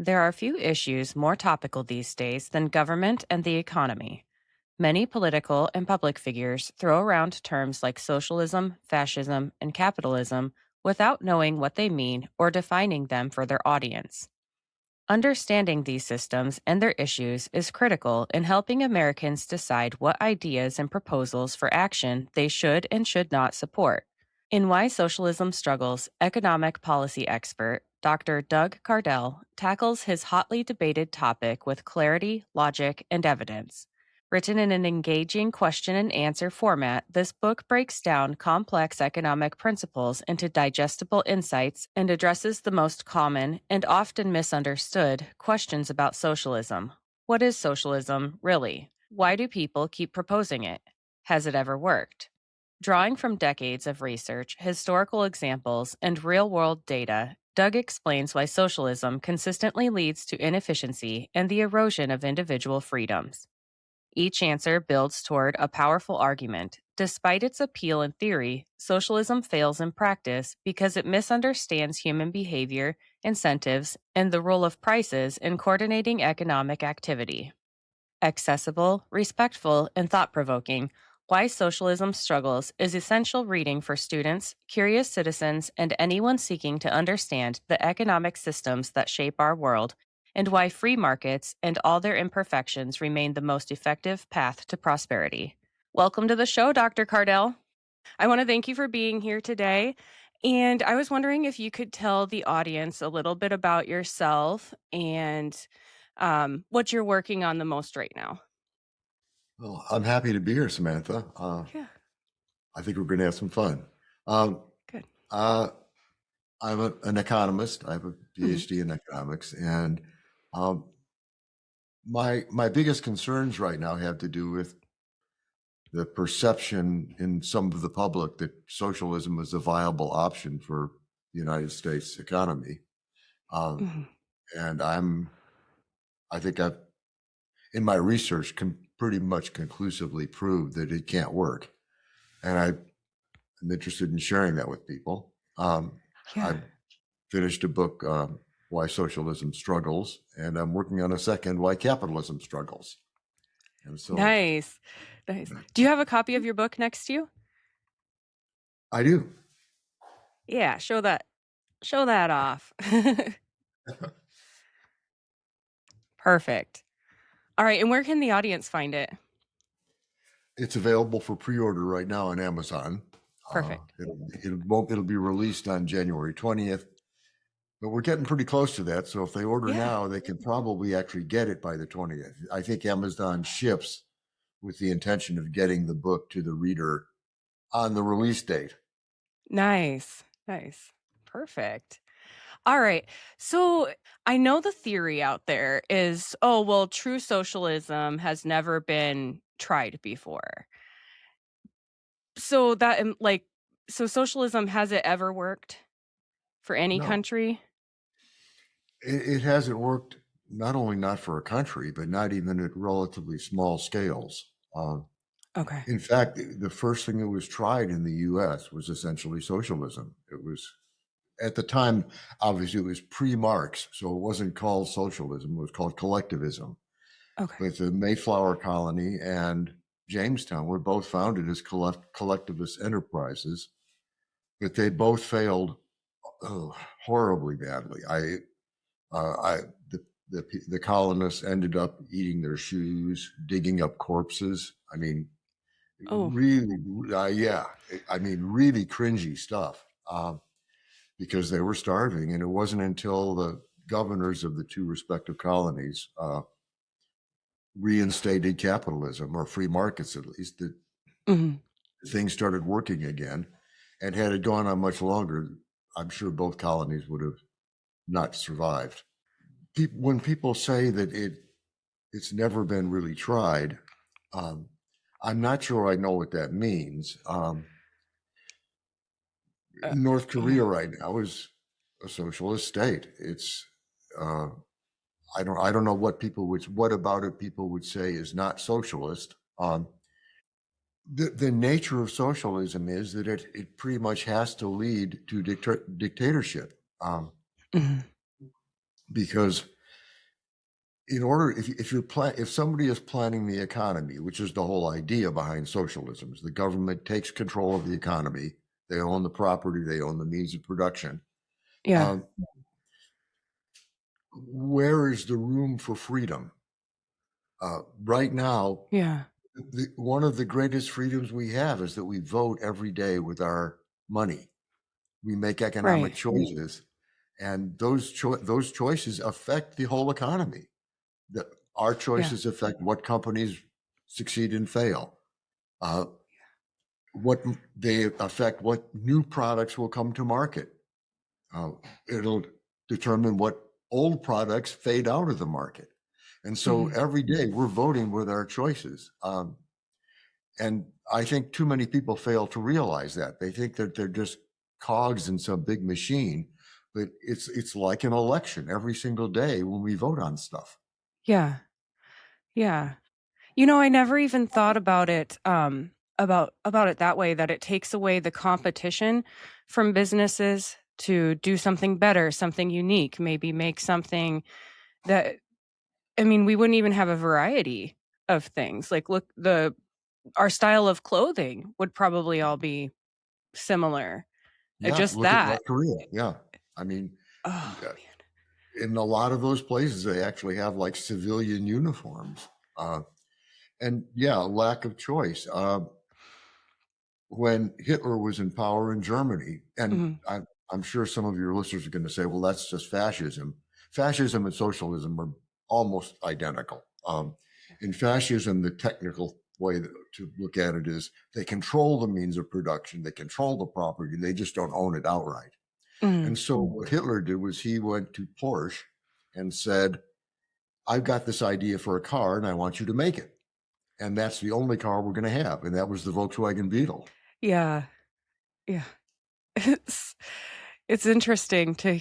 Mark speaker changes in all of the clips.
Speaker 1: There are few issues more topical these days than government and the economy. Many political and public figures throw around terms like socialism, fascism, and capitalism without knowing what they mean or defining them for their audience. Understanding these systems and their issues is critical in helping Americans decide what ideas and proposals for action they should and should not support. In Why Socialism Struggles, economic policy expert Dr. Doug Cardell tackles his hotly debated topic with clarity, logic, and evidence. Written in an engaging question and answer format, this book breaks down complex economic principles into digestible insights and addresses the most common and often misunderstood questions about socialism. What is socialism, really? Why do people keep proposing it? Has it ever worked? Drawing from decades of research, historical examples, and real world data, Doug explains why socialism consistently leads to inefficiency and the erosion of individual freedoms. Each answer builds toward a powerful argument. Despite its appeal in theory, socialism fails in practice because it misunderstands human behavior, incentives, and the role of prices in coordinating economic activity. Accessible, respectful, and thought provoking, Why Socialism Struggles is essential reading for students, curious citizens, and anyone seeking to understand the economic systems that shape our world, and why free markets and all their imperfections remain the most effective path to prosperity. Welcome to the show, Dr. Cardell. I want to thank you for being here today. And I was wondering if you could tell the audience a little bit about yourself and what you're working on the most right now.
Speaker 2: Well, I'm happy to be here, Samantha.
Speaker 1: Yeah,
Speaker 2: I think we're going to have some fun.
Speaker 1: good.
Speaker 2: I'm an economist. I have a PhD in economics, and my biggest concerns right now have to do with the perception in some of the public that socialism is a viable option for the United States economy. And I think I've, in my research, pretty much conclusively proved that it can't work. And I'm interested in sharing that with people. I've finished a book, Why Socialism Struggles, and I'm working on a second, Why Capitalism Struggles. And so,
Speaker 1: Nice. Do you have a copy of your book next to you?
Speaker 2: I do.
Speaker 1: Yeah, show that off. Perfect. All right, and where can the audience find it?
Speaker 2: It's available for pre-order right now on Amazon.
Speaker 1: Perfect.
Speaker 2: It'll be released on January 20th, but we're getting pretty close to that. So if they order now, they can probably actually get it by the 20th. I think Amazon ships with the intention of getting the book to the reader on the release date.
Speaker 1: Nice. Perfect. All right. So I know the theory out there is, oh, well, true socialism has never been tried before. So so socialism, has it ever worked for any
Speaker 2: No.
Speaker 1: country?
Speaker 2: It hasn't worked, not only not for a country, but not even at relatively small scales.
Speaker 1: Okay.
Speaker 2: In fact, the first thing that was tried in the US was essentially socialism. It was, at the time, obviously it was pre-Marx, so it wasn't called socialism, it was called collectivism.
Speaker 1: Okay.
Speaker 2: But the Mayflower Colony and Jamestown were both founded as collectivist enterprises, but they both failed horribly badly. The colonists ended up eating their shoes, digging up corpses. I mean, really, I mean, really cringy stuff because they were starving. And it wasn't until the governors of the two respective colonies reinstated capitalism, or free markets at least, that things started working again. And had it gone on much longer, I'm sure both colonies would have not survived. When people say that it's never been really tried, I'm not sure I know what that means. North Korea right now is a socialist state. It's I don't know what about it people would say is not socialist. The nature of socialism is that it pretty much has to lead to dictatorship, because in order, if somebody is planning the economy, which is the whole idea behind socialism, is the government takes control of the economy, they own the property, they own the means of production.
Speaker 1: Yeah.
Speaker 2: Um, where is the room for freedom? Right now,
Speaker 1: Yeah.
Speaker 2: one of the greatest freedoms we have is that we vote every day with our money. We make economic
Speaker 1: Right.
Speaker 2: choices, and those choices affect the whole economy. Our
Speaker 1: Yeah.
Speaker 2: choices affect what companies succeed and fail. Uh, what they affect what new products will come to market. Uh, it'll determine what old products fade out of the market. And so
Speaker 1: Mhm.
Speaker 2: every day we're voting with our choices. And I think too many people fail to realize that. They think that they're just cogs in some big machine, but it's like an election every single day when we vote on stuff.
Speaker 1: Yeah. Yeah. I never even thought about it, about it that way, that it takes away the competition from businesses to do something better, something unique, maybe make something that I mean, we wouldn't even have a variety of things. Like, look, our style of clothing would probably all be similar.
Speaker 2: Yeah,
Speaker 1: Just
Speaker 2: look at
Speaker 1: that.
Speaker 2: North Korea. Yeah. I mean,
Speaker 1: Oh,
Speaker 2: uh,
Speaker 1: man.
Speaker 2: in a lot of those places, they actually have like civilian uniforms. And yeah, lack of choice. When Hitler was in power in Germany, and
Speaker 1: Mhm.
Speaker 2: I'm sure some of your listeners are going to say, well, that's just fascism. Fascism and socialism are almost identical. In fascism, the technical way to look at it is they control the means of production, they control the property, they just don't own it outright.
Speaker 1: Mhm.
Speaker 2: And so what Hitler did was he went to Porsche and said, I've got this idea for a car and I want you to make it. And that's the only car we're going to have. And that was the Volkswagen Beetle.
Speaker 1: Yeah. Yeah. It's it's interesting to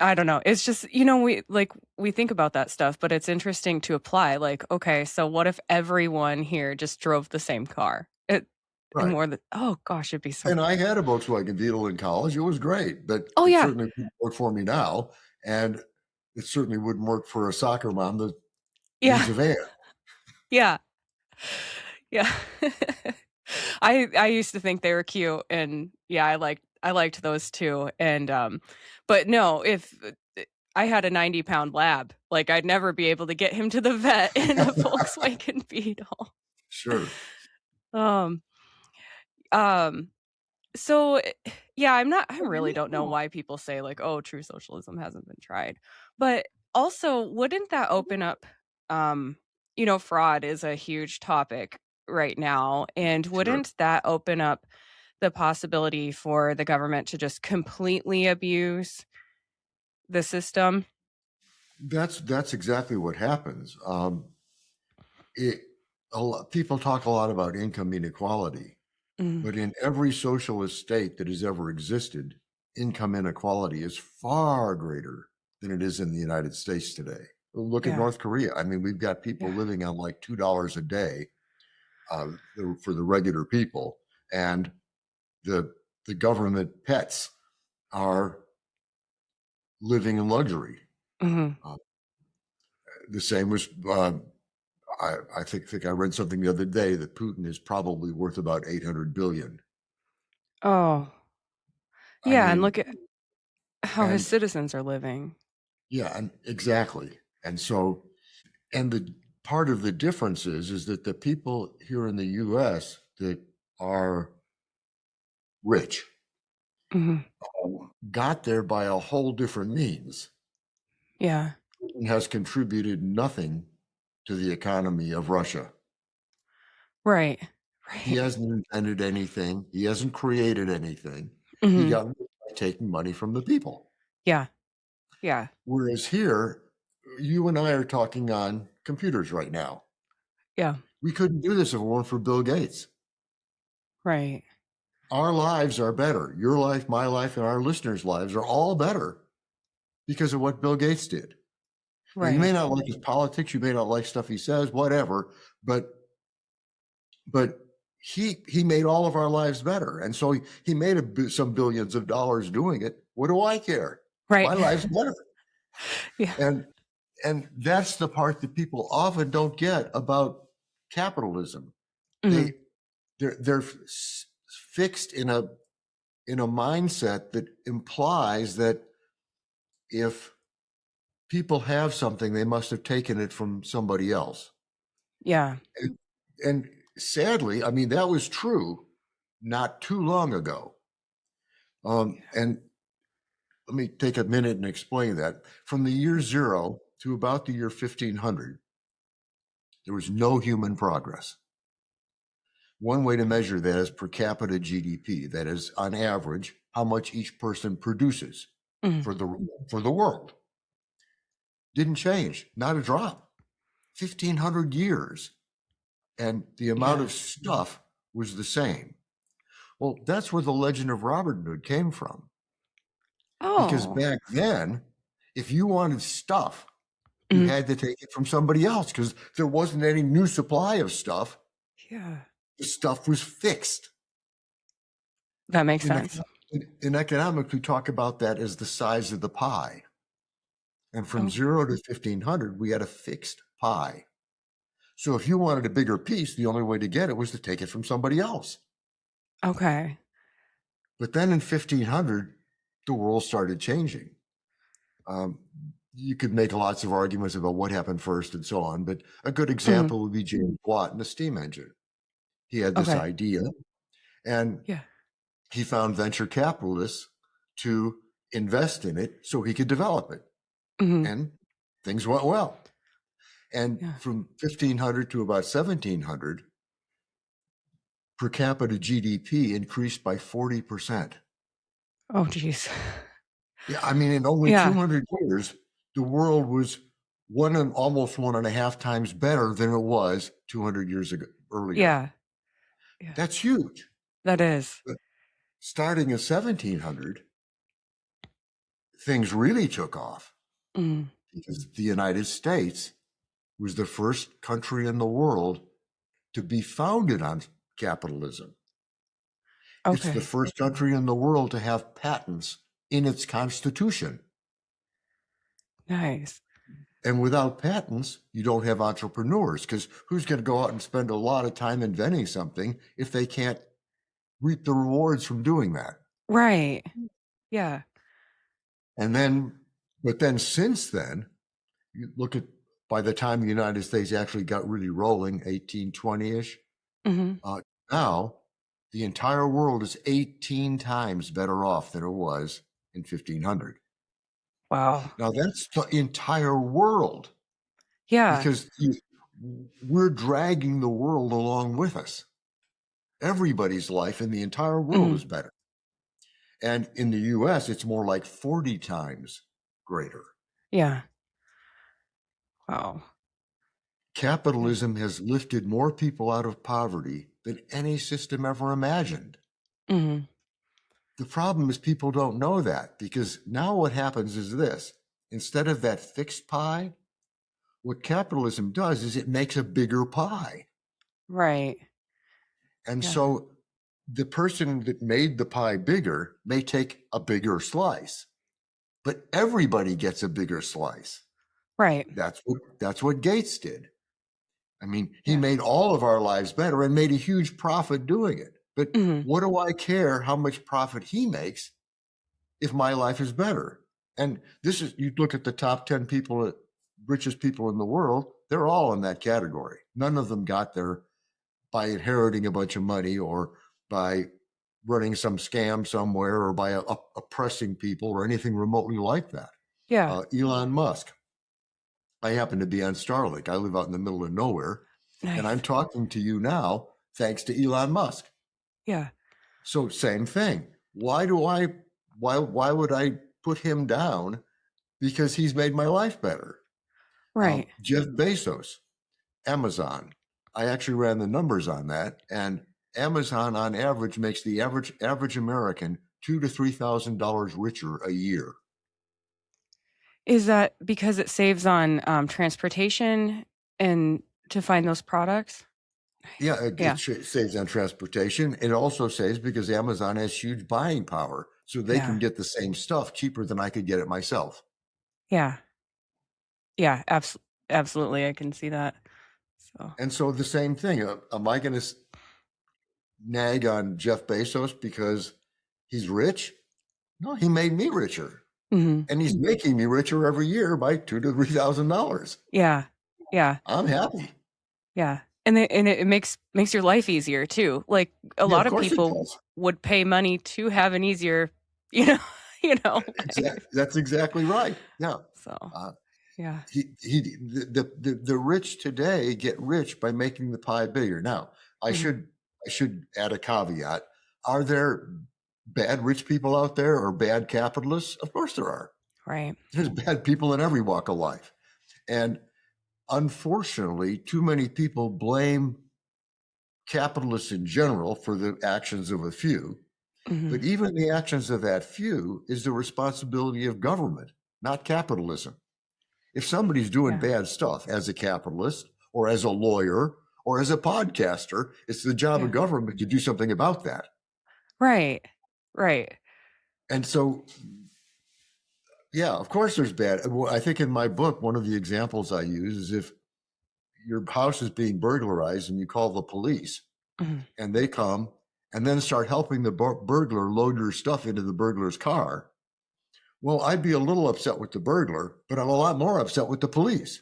Speaker 1: I don't know. It's just, we think about that stuff, but it's interesting to apply. Like, okay, so what if everyone here just drove the same car? And
Speaker 2: Right.
Speaker 1: more than oh gosh, it'd be so
Speaker 2: And I had a Volkswagen Beetle in college. It was great, but
Speaker 1: Oh
Speaker 2: it
Speaker 1: yeah.
Speaker 2: certainly wouldn't work for me now. And it certainly wouldn't work for a soccer mom that
Speaker 1: Yeah.
Speaker 2: needs a van.
Speaker 1: Yeah. Yeah. I used to think they were cute, and yeah, I liked those too. And but no, if I had a 90-pound lab, like I'd never be able to get him to the vet in a Volkswagen Beetle.
Speaker 2: Sure.
Speaker 1: Um um so yeah, I really don't know why people say like, oh, true socialism hasn't been tried. But also, wouldn't that open up fraud is a huge topic right now, and
Speaker 2: Sure.
Speaker 1: wouldn't that open up the possibility for the government to just completely abuse the system?
Speaker 2: That's exactly what happens. It, people talk a lot about income inequality,
Speaker 1: Mm,
Speaker 2: but in every socialist state that has ever existed, income inequality is far greater than it is in the United States today. Look at
Speaker 1: yeah,
Speaker 2: North Korea. I mean, we've got people
Speaker 1: yeah.
Speaker 2: living on like $2 a day for the regular people, and the the government pets are living in luxury.
Speaker 1: Mhm.
Speaker 2: Uh, the same was I think I read something the other day that Putin is probably worth about 800 billion.
Speaker 1: Oh,
Speaker 2: I
Speaker 1: yeah, and
Speaker 2: mean,
Speaker 1: look at how his
Speaker 2: and
Speaker 1: citizens are living.
Speaker 2: yeah, and exactly. And so, and the part of the difference is that the people here in the U.S. that are rich
Speaker 1: Mhm.
Speaker 2: got there by a whole different means.
Speaker 1: Yeah.
Speaker 2: Putin has contributed nothing to the economy of Russia.
Speaker 1: Right.
Speaker 2: He
Speaker 1: Right.
Speaker 2: hasn't invented anything. He hasn't created anything. He
Speaker 1: Mhm.
Speaker 2: got rich by taking money from the people.
Speaker 1: Yeah. Yeah.
Speaker 2: Whereas here, you and I are talking on computers right now.
Speaker 1: Yeah.
Speaker 2: We couldn't do this if it weren't for Bill Gates.
Speaker 1: Right.
Speaker 2: Our lives are better. Your life, my life, and our listeners' lives are all better because of what Bill Gates did. Now, you may
Speaker 1: Right.
Speaker 2: not like his politics, you may not like stuff he says, whatever, but he made all of our lives better, and so he made some billions of dollars doing it. What do I care?
Speaker 1: Right.
Speaker 2: My life's better,
Speaker 1: Yeah.
Speaker 2: and And that's the part that people often don't get about capitalism.
Speaker 1: Mhm.
Speaker 2: They they're fixed in a mindset that implies that if people have something, they must have taken it from somebody else.
Speaker 1: Yeah.
Speaker 2: And sadly, I mean, that was true not too long ago. And let me take a minute and explain that. From the year zero to about the year 1500, there was no human progress. One way to measure that is per capita GDP. That is, on average, how much each person produces
Speaker 1: Mhm.
Speaker 2: for the world. Didn't change, not a drop. 1500 years, and the amount
Speaker 1: Yeah.
Speaker 2: of stuff was the same. Well, that's where the legend of Robin Hood came from. Because
Speaker 1: Oh.
Speaker 2: back then, if you wanted stuff, you
Speaker 1: Mhm.
Speaker 2: had to take it from somebody else because there wasn't any new supply of stuff.
Speaker 1: Yeah.
Speaker 2: The stuff was fixed.
Speaker 1: That makes
Speaker 2: In,
Speaker 1: sense.
Speaker 2: in economics, we talk about that as the size of the pie. And from
Speaker 1: Okay.
Speaker 2: 0 to 1500, we had a fixed pie. So if you wanted a bigger piece, the only way to get it was to take it from somebody else.
Speaker 1: Okay.
Speaker 2: But then in 1500, the world started changing. Um, you could make lots of arguments about what happened first and so on, but a good
Speaker 1: Mhm.
Speaker 2: example would be James Watt and the steam engine. He had this
Speaker 1: Okay.
Speaker 2: idea, and
Speaker 1: Yeah.
Speaker 2: he found venture capitalists to invest in it so he could develop it.
Speaker 1: Mhm.
Speaker 2: And things went well. And
Speaker 1: Yeah.
Speaker 2: from 1500 to about 1700, per capita GDP increased by 40%.
Speaker 1: Oh, geez.
Speaker 2: Yeah, I mean, in only
Speaker 1: Yeah.
Speaker 2: 200 years, the world was almost 1.5 times better than it was 200 years ago earlier.
Speaker 1: Yeah. Yeah.
Speaker 2: That's huge.
Speaker 1: That is.
Speaker 2: But starting in 1700, things really took off
Speaker 1: Mhm.
Speaker 2: because the United States was the first country in the world to be founded on capitalism. It's the
Speaker 1: Okay.
Speaker 2: first country in the world to have patents in its constitution.
Speaker 1: Nice.
Speaker 2: And without patents, you don't have entrepreneurs because who's going to go out and spend a lot of time inventing something if they can't reap the rewards from doing that?
Speaker 1: Right. Yeah.
Speaker 2: And then, but then since then, you look at by the time the United States actually got really rolling, 1820 ish,
Speaker 1: Mhm.
Speaker 2: now the entire world is 18 times better off than it was in 1500.
Speaker 1: Wow.
Speaker 2: Now that's the entire world
Speaker 1: Yeah.
Speaker 2: because we're dragging the world along with us. Everybody's life in the entire world
Speaker 1: Mhm.
Speaker 2: is better. And in the US, it's more like 40 times greater.
Speaker 1: Yeah. Wow. Yeah.
Speaker 2: Capitalism has lifted more people out of poverty than any system ever imagined.
Speaker 1: Mhm.
Speaker 2: The problem is people don't know that because now what happens is this: instead of that fixed pie, what capitalism does is it makes a bigger pie.
Speaker 1: Right.
Speaker 2: And
Speaker 1: Yeah.
Speaker 2: so the person that made the pie bigger may take a bigger slice, but everybody gets a bigger slice.
Speaker 1: Right.
Speaker 2: That's what Gates did. I mean, he
Speaker 1: Yeah.
Speaker 2: made all of our lives better and made a huge profit doing it. But
Speaker 1: Mhm.
Speaker 2: what do I care how much profit he makes if my life is better? And this is, you look at the top 10 people, richest people in the world, they're all in that category. None of them got there by inheriting a bunch of money or by running some scam somewhere or by oppressing people or anything remotely like that.
Speaker 1: Yeah.
Speaker 2: Elon Musk. I happen to be on Starlink. I live out in the middle of nowhere, and I'm
Speaker 1: Nice.
Speaker 2: talking to you now thanks to Elon Musk.
Speaker 1: Yeah.
Speaker 2: So same thing. Why would I put him down because he's made my life better?
Speaker 1: Right.
Speaker 2: Jeff Bezos, Amazon. I actually ran the numbers on that, and Amazon on average makes the average American $2,000 to $3,000 richer a year.
Speaker 1: Is that because it saves on, transportation and to find those products? Nice.
Speaker 2: Yeah, it
Speaker 1: Yeah.
Speaker 2: saves on transportation. It also saves because Amazon has huge buying power, so they can
Speaker 1: Yeah.
Speaker 2: get the same stuff cheaper than I could get it myself.
Speaker 1: Yeah. Yeah, absolutely. I can see that. So,
Speaker 2: And so the same thing. Am I going to nag on Jeff Bezos because he's rich? No, he made me richer,
Speaker 1: mhm.
Speaker 2: and he's making me richer every year by $2,000 to $3,000.
Speaker 1: Yeah. Yeah.
Speaker 2: I'm happy.
Speaker 1: Yeah. And it makes your life easier too. Like a
Speaker 2: Yeah,
Speaker 1: lot
Speaker 2: of
Speaker 1: of
Speaker 2: course it
Speaker 1: people
Speaker 2: does.
Speaker 1: would pay money to have an easier, you know, life.
Speaker 2: Exactly. That's exactly right. Yeah.
Speaker 1: So,
Speaker 2: Uh,
Speaker 1: yeah.
Speaker 2: the rich today get rich by making the pie bigger. Now, I
Speaker 1: Mhm.
Speaker 2: should I should add a caveat. Are there bad rich people out there or bad capitalists? Of course there are.
Speaker 1: Right.
Speaker 2: There's bad people in every walk of life. And unfortunately, too many people blame capitalists in general for the actions of a few. But
Speaker 1: Mhm.
Speaker 2: even the actions of that few is the responsibility of government, not capitalism. If somebody's doing
Speaker 1: Yeah.
Speaker 2: bad stuff as a capitalist or as a lawyer or as a podcaster, it's the job of
Speaker 1: Yeah.
Speaker 2: government to do something about that.
Speaker 1: Right. Right.
Speaker 2: And so, yeah, of course there's bad. I think in my book, one of the examples I use is if your house is being burglarized and you call the police
Speaker 1: Mhm.
Speaker 2: and they come and then start helping the burglar load your stuff into the burglar's car. Well, I'd be a little upset with the burglar, but I'm a lot more upset with the police.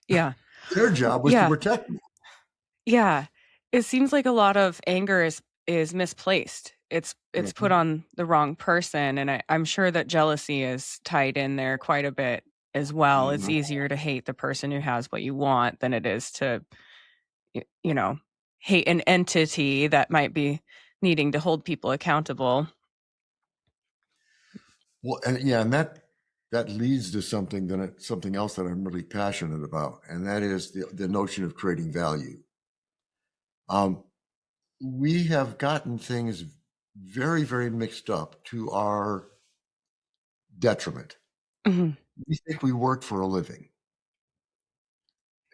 Speaker 1: Yeah.
Speaker 2: Their job was to
Speaker 1: Yeah.
Speaker 2: protect me.
Speaker 1: Yeah. It seems like a lot of anger is misplaced. It's put
Speaker 2: Mhm.
Speaker 1: on the wrong person, and I'm sure that jealousy is tied in there quite a bit as well. It's
Speaker 2: Mhm.
Speaker 1: easier to hate the person who has what you want than it is to you know, hate an entity that might be needing to hold people accountable.
Speaker 2: Well, and yeah, and that leads to something else that I'm really passionate about, and that is the notion of creating value. Um, we have gotten things very, very mixed up to our detriment.
Speaker 1: Mhm.
Speaker 2: We think we work for a living,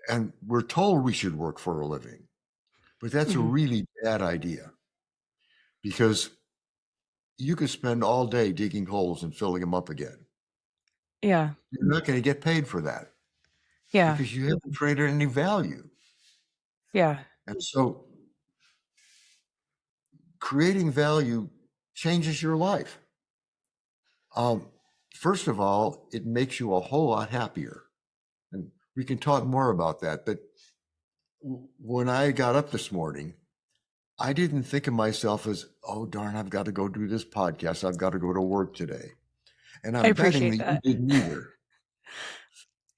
Speaker 2: and we're told we should work for a living, but that's a
Speaker 1: Mhm.
Speaker 2: really bad idea because you could spend all day digging holes and filling them up again.
Speaker 1: Yeah.
Speaker 2: You're not going to get paid for that
Speaker 1: Yeah.
Speaker 2: because you haven't created any value.
Speaker 1: Yeah.
Speaker 2: And so creating value changes your life. Um, First of all, it makes you a whole lot happier. And we can talk more about that. But when I got up this morning, I didn't think of myself as, oh, darn, I've got to go do this podcast. I've got to go to work today. And
Speaker 1: I
Speaker 2: I'm betting
Speaker 1: appreciate
Speaker 2: that you
Speaker 1: that.
Speaker 2: didn't either.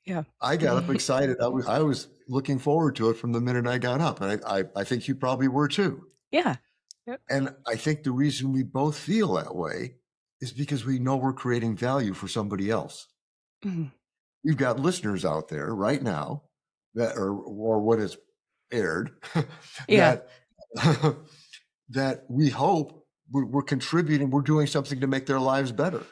Speaker 1: Yeah.
Speaker 2: I got up excited. I was looking forward to it from the minute I got up. And I think you probably were too.
Speaker 1: Yeah. Yep.
Speaker 2: And I think the reason we both feel that way is because we know we're creating value for somebody else.
Speaker 1: Mhm.
Speaker 2: We've got listeners out there right now that or what is aired
Speaker 1: Yeah.
Speaker 2: that that we hope we're contributing, we're doing something to make their lives better.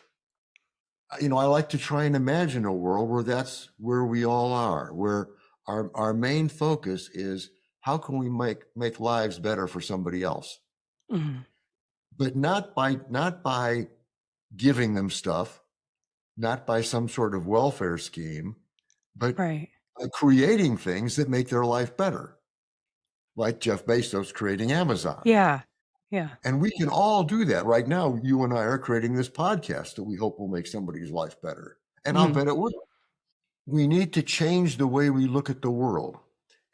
Speaker 2: I like to try and imagine a world where that's where we all are, where our main focus is how can we make lives better for somebody else,
Speaker 1: Mhm.
Speaker 2: but not by giving them stuff, not by some sort of welfare scheme, but
Speaker 1: Right.
Speaker 2: by creating things that make their life better, like Jeff Bezos creating Amazon.
Speaker 1: Yeah. Yeah.
Speaker 2: And we can all do that right now. You and I are creating this podcast that we hope will make somebody's life better. And I'll
Speaker 1: Mhm.
Speaker 2: bet it will. We need to change the way we look at the world.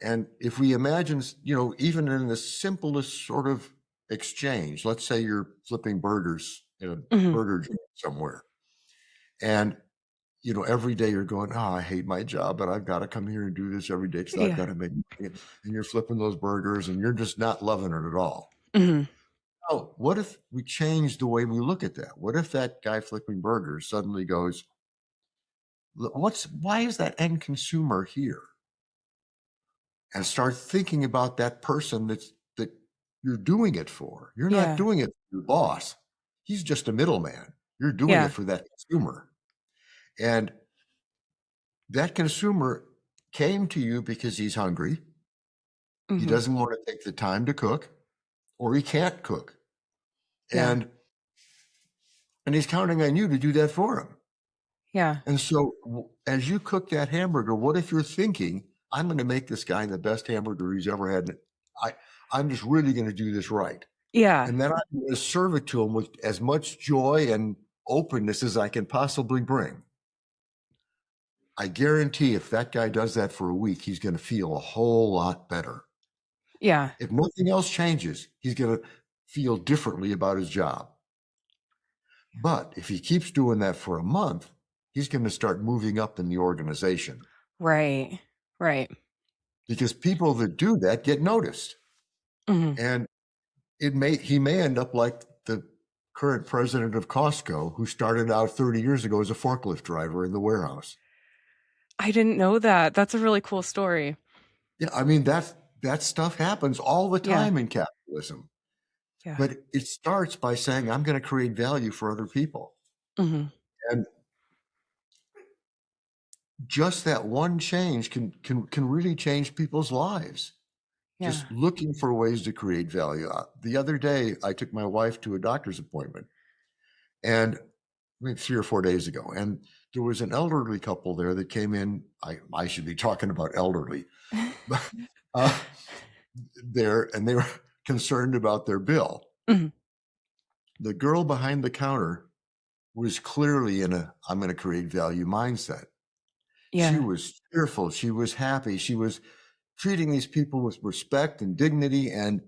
Speaker 2: And if we imagine, even in the simplest sort of exchange, let's say you're flipping burgers in a
Speaker 1: Mhm.
Speaker 2: burger joint somewhere. And every day you're going, oh, I hate my job, but I've got to come here and do this every day because I've
Speaker 1: Yeah.
Speaker 2: got to make money. And you're flipping those burgers and you're just not loving it at all.
Speaker 1: Mhm.
Speaker 2: Oh, what if we change the way we look at that? What if that guy flipping burgers suddenly goes, why is that end consumer here? And start thinking about that person that you're doing it for. You're not
Speaker 1: Yeah.
Speaker 2: doing it for your boss. He's just a middleman. You're doing it
Speaker 1: Yeah.
Speaker 2: for that consumer. And that consumer came to you because he's hungry. He
Speaker 1: Mhm.
Speaker 2: doesn't want to take the time to cook, or he can't cook.
Speaker 1: Yeah.
Speaker 2: And he's counting on you to do that for him.
Speaker 1: Yeah.
Speaker 2: And so as you cook that hamburger, what if you're thinking, I'm going to make this guy the best hamburger he's ever had. I, I'm just really going to do this right.
Speaker 1: Yeah.
Speaker 2: And then I'm going to serve it to him with as much joy and openness as I can possibly bring. I guarantee if that guy does that for a week, he's going to feel a whole lot better.
Speaker 1: Yeah.
Speaker 2: If nothing else changes, he's going to feel differently about his job. But if he keeps doing that for a month, he's going to start moving up in the organization
Speaker 1: Right. Right.
Speaker 2: because people that do that get noticed.
Speaker 1: Hmm.
Speaker 2: And he may end up like the current president of Costco, who started out 30 years ago as a forklift driver in the warehouse.
Speaker 1: I didn't know that. That's a really cool story.
Speaker 2: Yeah, I mean, that stuff happens all the
Speaker 1: Yeah.
Speaker 2: time in capitalism.
Speaker 1: Yeah.
Speaker 2: But it starts by saying, I'm going to create value for other people.
Speaker 1: Hmm.
Speaker 2: And just that one change can really change people's lives.
Speaker 1: Yeah.
Speaker 2: Just looking for ways to create value. The other day, I took my wife to a doctor's appointment, and maybe 3 or 4 days ago, and there was an elderly couple there that came in. I should be talking about elderly, but there, and they were concerned about their bill.
Speaker 1: Hmm.
Speaker 2: The girl behind the counter was clearly in a I'm going to create value mindset. She
Speaker 1: Yeah.
Speaker 2: was cheerful. She was happy. She was treating these people with respect and dignity. And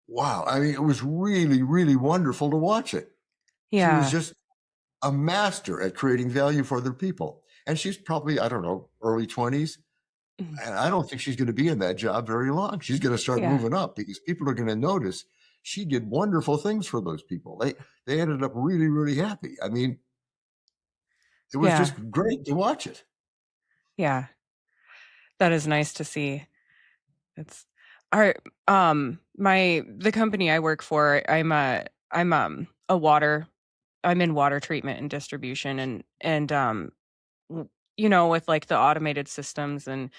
Speaker 2: wow, I mean, it was really, really wonderful to watch it. She was
Speaker 1: Yeah.
Speaker 2: just a master at creating value for other people. And she's probably, I don't know, early 20s.
Speaker 1: Mhm.
Speaker 2: And I don't think she's going to be in that job very long. She's going to start
Speaker 1: Yeah.
Speaker 2: moving up because people are going to notice she did wonderful things for those people. They ended up really, really happy. I mean, it was
Speaker 1: Yeah.
Speaker 2: just great to watch it.
Speaker 1: Yeah. That is nice to see. It's our the company I work for, I'm a water I'm in water treatment and distribution, and with like the automated systems and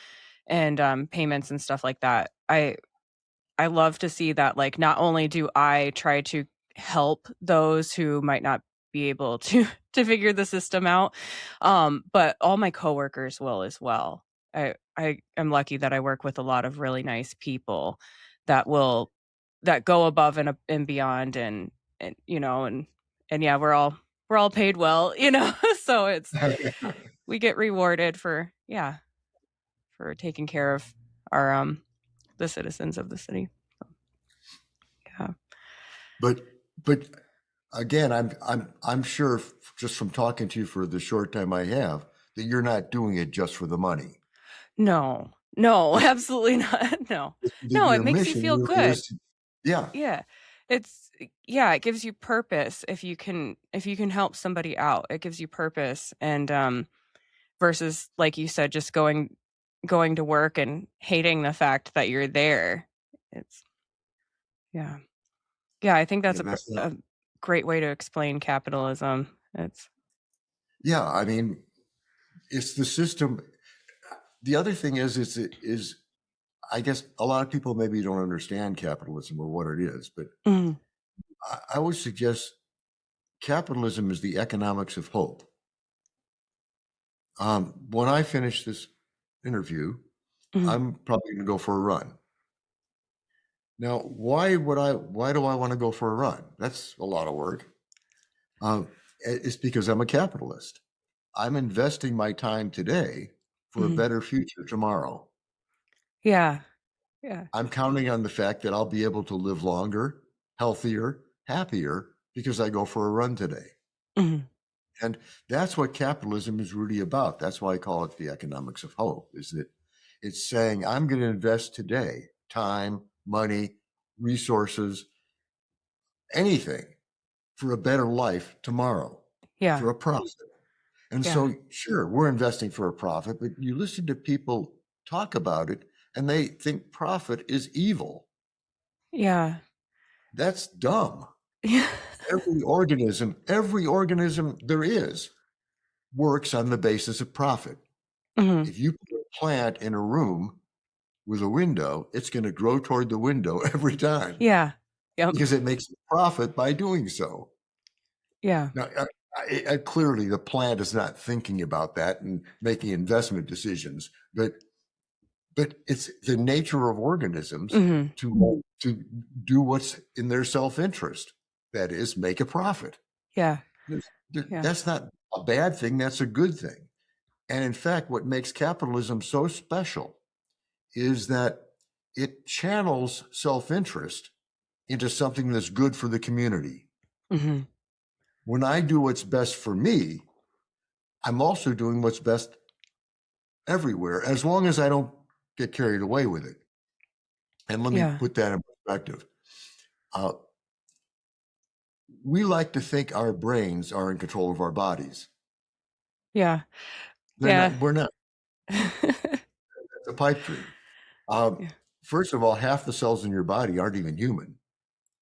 Speaker 1: payments and stuff like that. I love to see that, like, not only do I try to help those who might not be able to to figure the system out, but all my coworkers will as well. I am lucky that I work with a lot of really nice people that will that go above and beyond, and yeah, we're all paid well, so we get rewarded for, yeah, for taking care of our the citizens of the city. Yeah.
Speaker 2: but but again, I'm sure just from talking to you for the short time I have that you're not doing it just for the money.
Speaker 1: No. No, absolutely not. No.
Speaker 2: That
Speaker 1: No, it
Speaker 2: your
Speaker 1: makes you
Speaker 2: mission
Speaker 1: feel
Speaker 2: really
Speaker 1: good.
Speaker 2: is, yeah,
Speaker 1: Yeah. It's yeah, it gives you purpose if you can help somebody out. It gives you purpose, and versus, like you said, just going to work and hating the fact that you're there. It's yeah. Yeah, I think that's
Speaker 2: yeah, that's not,
Speaker 1: a great way to explain capitalism. It's
Speaker 2: yeah. I mean, it's the system. The other thing is I guess a lot of people maybe don't understand capitalism or what it is, but
Speaker 1: mm,
Speaker 2: I would suggest capitalism is the economics of hope. When I finish this interview,
Speaker 1: mm,
Speaker 2: I'm probably going to go for a run. Now, why do I want to go for a run? That's a lot of work. It's because I'm a capitalist. I'm investing my time today for a
Speaker 1: mm.
Speaker 2: better future tomorrow.
Speaker 1: Yeah. Yeah.
Speaker 2: I'm counting on the fact that I'll be able to live longer, healthier, happier because I go for a run today.
Speaker 1: Mhm.
Speaker 2: And that's what capitalism is really about. That's why I call it the economics of hope, is that it's saying I'm going to invest today, time, money, resources, anything for a better life tomorrow,
Speaker 1: Yeah.
Speaker 2: for a profit. And
Speaker 1: Yeah.
Speaker 2: so, sure, we're investing for a profit, but you listen to people talk about it and they think profit is evil.
Speaker 1: Yeah.
Speaker 2: That's dumb.
Speaker 1: Yeah.
Speaker 2: Every organism there is works on the basis of profit.
Speaker 1: Mhm.
Speaker 2: If you put a plant in a room with a window, it's going to grow toward the window every time
Speaker 1: Yeah. Yep.
Speaker 2: because it makes a profit by doing so.
Speaker 1: Yeah.
Speaker 2: Now, Clearly the plant is not thinking about that and making investment decisions, but it's the nature of organisms
Speaker 1: Hmm.
Speaker 2: to do what's in their self-interest. That is, make a profit.
Speaker 1: Yeah. Yeah.
Speaker 2: That's not a bad thing. That's a good thing. And in fact, what makes capitalism so special is that it channels self-interest into something that's good for the community.
Speaker 1: Hmm.
Speaker 2: When I do what's best for me, I'm also doing what's best everywhere, as long as I don't get carried away with it. And let me
Speaker 1: Yeah.
Speaker 2: put that in perspective. Uh, we like to think our brains are in control of our bodies.
Speaker 1: Yeah.
Speaker 2: They're
Speaker 1: Yeah.
Speaker 2: not. We're not. It's a pipe dream. Um,
Speaker 1: Yeah.
Speaker 2: First of all, half the cells in your body aren't even human.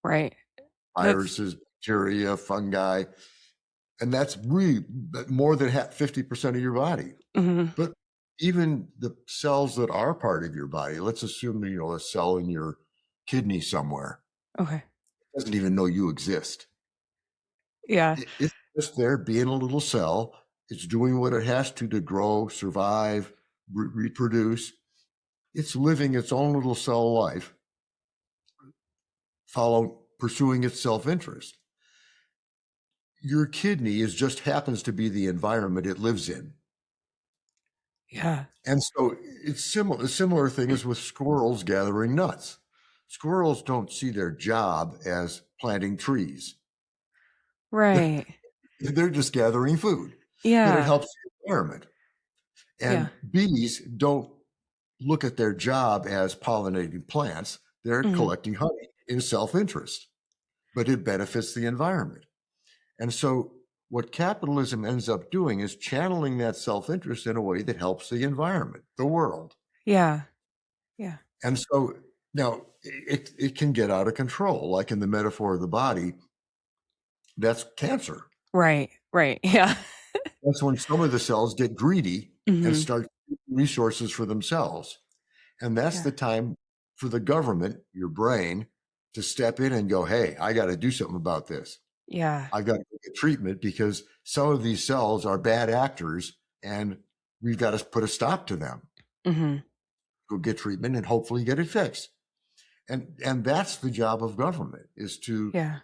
Speaker 1: Right. That's
Speaker 2: Viruses, bacteria, fungi, and that's really more than 50% of your body.
Speaker 1: hmm
Speaker 2: But even the cells that are part of your body, let's assume a cell in your kidney somewhere
Speaker 1: okay.
Speaker 2: doesn't even know you exist.
Speaker 1: Yeah.
Speaker 2: It's just there being a little cell. It's doing what it has to grow, survive, reproduce. It's living its own little cell life, pursuing its self-interest. Your kidney just happens to be the environment it lives in.
Speaker 1: Yeah.
Speaker 2: And so it's similar. A similar thing is with squirrels gathering nuts. Squirrels don't see their job as planting trees.
Speaker 1: Right.
Speaker 2: They're just gathering food, but it
Speaker 1: Yeah.
Speaker 2: helps the environment.
Speaker 1: Yeah.
Speaker 2: And bees don't look at their job as pollinating plants. They're
Speaker 1: hmm
Speaker 2: collecting honey in self-interest, but it benefits the environment. And so what capitalism ends up doing is channeling that self-interest in a way that helps the environment, the world.
Speaker 1: Yeah. Yeah.
Speaker 2: And so now it can get out of control, like in the metaphor of the body, that's cancer.
Speaker 1: Right. Right. Yeah.
Speaker 2: That's when some of the cells get greedy and
Speaker 1: hmm
Speaker 2: start resources for themselves. And that's
Speaker 1: Yeah.
Speaker 2: the time for the government, your brain, to step in and go, hey, I got to do something about this.
Speaker 1: Yeah.
Speaker 2: I've got to get treatment because some of these cells are bad actors and we've got to put a stop to them.
Speaker 1: hmm
Speaker 2: Go get treatment and hopefully get it fixed. And that's the job of government, is to
Speaker 1: Yeah.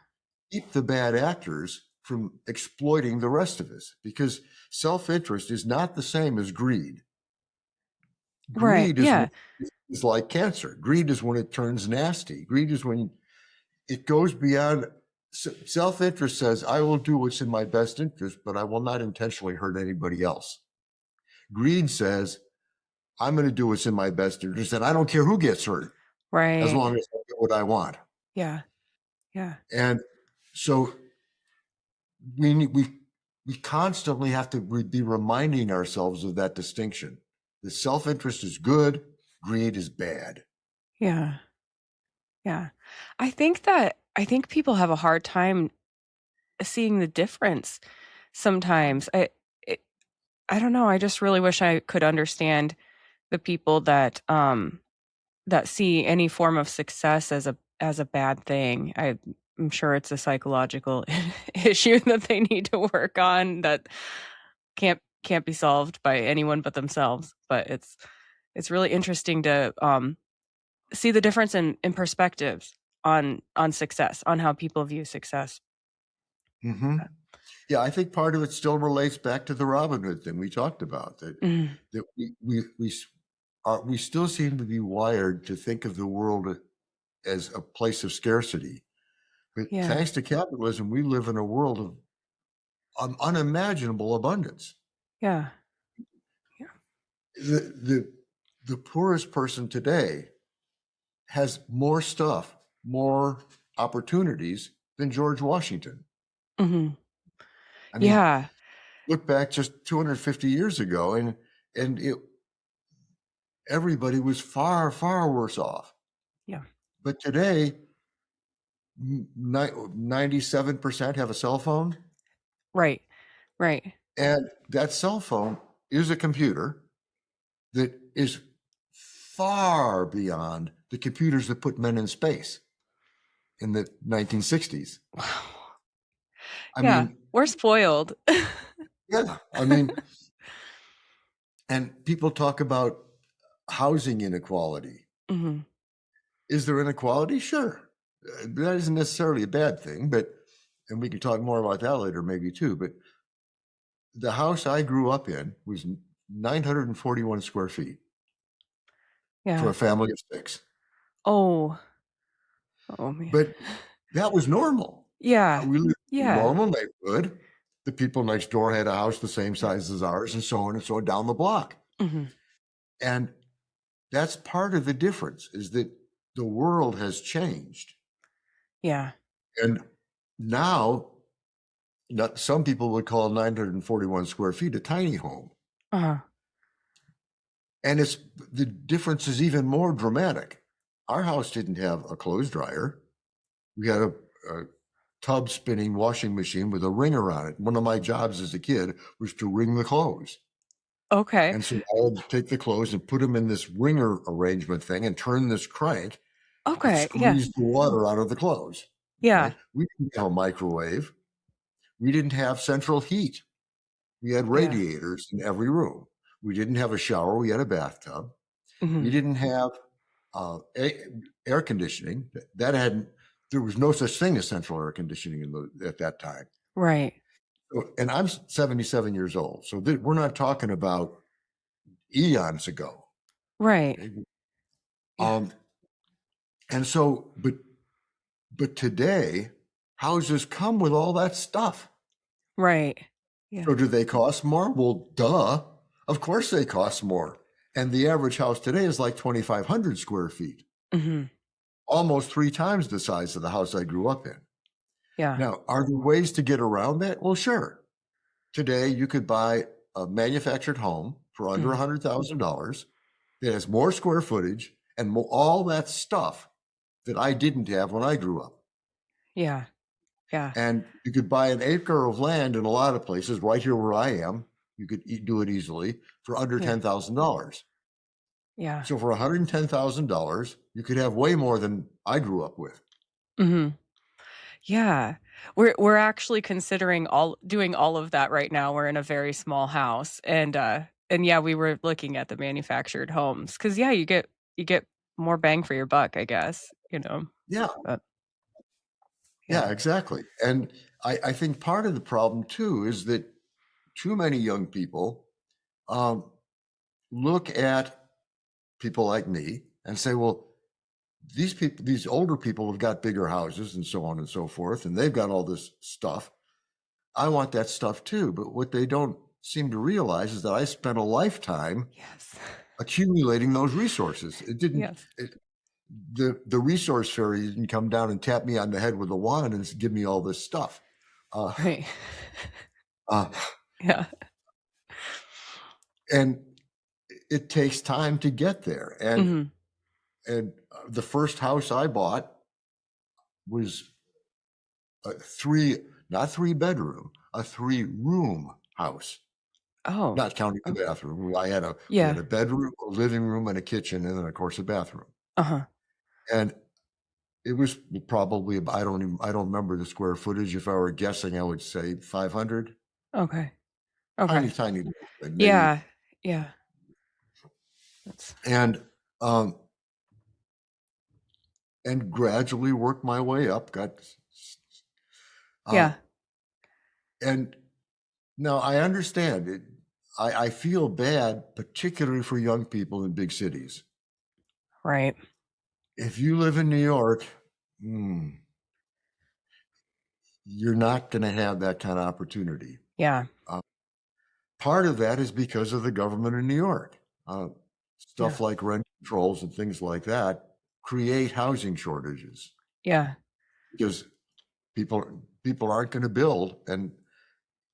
Speaker 2: keep the bad actors from exploiting the rest of us, because self-interest is not the same as greed.
Speaker 1: Right.
Speaker 2: Greed
Speaker 1: Yeah.
Speaker 2: is like cancer. Greed is when it turns nasty. Greed is when it goes beyond. Self-interest says, I will do what's in my best interest, but I will not intentionally hurt anybody else. Greed says, I'm going to do what's in my best interest, and I don't care who gets hurt as
Speaker 1: Right.
Speaker 2: long as I get what I want.
Speaker 1: Yeah. Yeah.
Speaker 2: And so we constantly have to be reminding ourselves of that distinction. The self-interest is good, greed is bad.
Speaker 1: Yeah. Yeah. I think people have a hard time seeing the difference sometimes. It, I don't know. I just really wish I could understand the people that see any form of success as a bad thing. I'm sure it's a psychological issue that they need to work on that can't be solved by anyone but themselves. But it's really interesting to see the difference in perspectives on success, on how people view success.
Speaker 2: Mm-hmm. Yeah, I think part of it still relates back to the Robin Hood thing we talked about.
Speaker 1: Mhm.
Speaker 2: That we still seem to be wired to think of the world as a place of scarcity. But
Speaker 1: Yeah.
Speaker 2: thanks to capitalism, we live in a world of unimaginable abundance.
Speaker 1: Yeah. Yeah.
Speaker 2: The poorest person today has more stuff, more opportunities than George Washington.
Speaker 1: Mhm.
Speaker 2: I mean,
Speaker 1: Yeah.
Speaker 2: look back just 250 years ago, and everybody was far, far worse off.
Speaker 1: Yeah.
Speaker 2: But today, 97% have a cell phone,
Speaker 1: Right. Right.
Speaker 2: and that cell phone is a computer that is far beyond the computers that put men in space in the 1960s.
Speaker 1: Wow.
Speaker 2: I
Speaker 1: Yeah,
Speaker 2: mean,
Speaker 1: we're spoiled.
Speaker 2: yeah, and people talk about housing inequality.
Speaker 1: Mhm.
Speaker 2: Is there inequality? Sure. That isn't necessarily a bad thing, and we can talk more about that later, maybe too. But the house I grew up in was 941 square feet for
Speaker 1: Yeah.
Speaker 2: a family of six.
Speaker 1: Oh. Oh, man.
Speaker 2: But that was normal.
Speaker 1: Yeah.
Speaker 2: We lived in a
Speaker 1: Yeah.
Speaker 2: normal neighborhood. The people next door had a house the same
Speaker 1: Yeah.
Speaker 2: size as ours, and so on and so on down the block.
Speaker 1: Mhm.
Speaker 2: And that's part of the difference is that the world has changed.
Speaker 1: Yeah.
Speaker 2: And now, some people would call 941 square feet a tiny home.
Speaker 1: Uh-huh.
Speaker 2: And the difference is even more dramatic. Our house didn't have a clothes dryer. We had a tub spinning washing machine with a wringer on it. One of my jobs as a kid was to wring the clothes.
Speaker 1: Okay.
Speaker 2: And so I had to take the clothes and put them in this wringer arrangement thing and turn this crank to
Speaker 1: Okay. Yeah.
Speaker 2: squeeze the water out of the clothes.
Speaker 1: Yeah.
Speaker 2: Okay. We didn't have a microwave. We didn't have central heat. We had
Speaker 1: Yeah.
Speaker 2: radiators in every room. We didn't have a shower. We had a bathtub. We
Speaker 1: Mhm.
Speaker 2: didn't have air conditioning. There was no such thing as central air conditioning at that time.
Speaker 1: Right.
Speaker 2: And I'm 77 years old. So we're not talking about eons ago.
Speaker 1: Right.
Speaker 2: Okay?
Speaker 1: Yeah.
Speaker 2: And so, but today, houses come with all that stuff.
Speaker 1: Right. Yeah.
Speaker 2: So do they cost more? Well, duh. Of course they cost more. And the average house today is like 2,500 square feet,
Speaker 1: Mhm.
Speaker 2: almost 3 times the size of the house I grew up in.
Speaker 1: Yeah.
Speaker 2: Now, are there ways to get around that? Well, sure. Today, you could buy a manufactured home for under
Speaker 1: Mhm.
Speaker 2: $100,000 that has more square footage and all that stuff that I didn't have when I grew up.
Speaker 1: Yeah. Yeah.
Speaker 2: And you could buy an acre of land in a lot of places, right here where I am. You could do it easily for under
Speaker 1: Yeah.
Speaker 2: $10,000.
Speaker 1: Yeah.
Speaker 2: So for $110,000, you could have way more than I grew up with.
Speaker 1: Mhm. Yeah. We're actually considering all doing all of that right now. We're in a very small house and yeah, we were looking at the manufactured homes cuz yeah, you get more bang for your buck, I guess, you know.
Speaker 2: Yeah,
Speaker 1: But
Speaker 2: yeah,
Speaker 1: yeah.
Speaker 2: exactly. And I think part of the problem too is that too many young people um, look at people like me and say, well, these older people have got bigger houses and so on and so forth, and they've got all this stuff. I want that stuff too. But what they don't seem to realize is that I spent a lifetime
Speaker 1: Yes.
Speaker 2: accumulating those resources.
Speaker 1: Yes.
Speaker 2: The resource fairy didn't come down and tap me on the head with a wand and give me all this stuff. Uh,
Speaker 1: Right.
Speaker 2: uh,
Speaker 1: Yeah.
Speaker 2: and it takes time to get there.
Speaker 1: Mhm.
Speaker 2: And the first house I bought was a not 3 bedroom, a 3 room house,
Speaker 1: Oh.
Speaker 2: not counting the
Speaker 1: Okay.
Speaker 2: bathroom. We had
Speaker 1: Yeah.
Speaker 2: a bedroom, a living room, and a kitchen, and then of course a bathroom.
Speaker 1: Uh-huh.
Speaker 2: And it was probably I don't remember the square footage. If I were guessing, I would say 500.
Speaker 1: Okay. Okay.
Speaker 2: Tiny, tiny little thing, maybe.
Speaker 1: Yeah. Yeah. That's
Speaker 2: And um, and gradually worked my way up. Uh,
Speaker 1: yeah.
Speaker 2: and now I understand it. I feel bad, particularly for young people in big cities.
Speaker 1: Right.
Speaker 2: If you live in New York, hmm, you're not going to have that kind of opportunity.
Speaker 1: Yeah.
Speaker 2: Uh, Part of that is because of the government in New York.
Speaker 1: Yeah.
Speaker 2: Stuff like rent controls and things like that create housing shortages
Speaker 1: Yeah.
Speaker 2: because people aren't going to build. And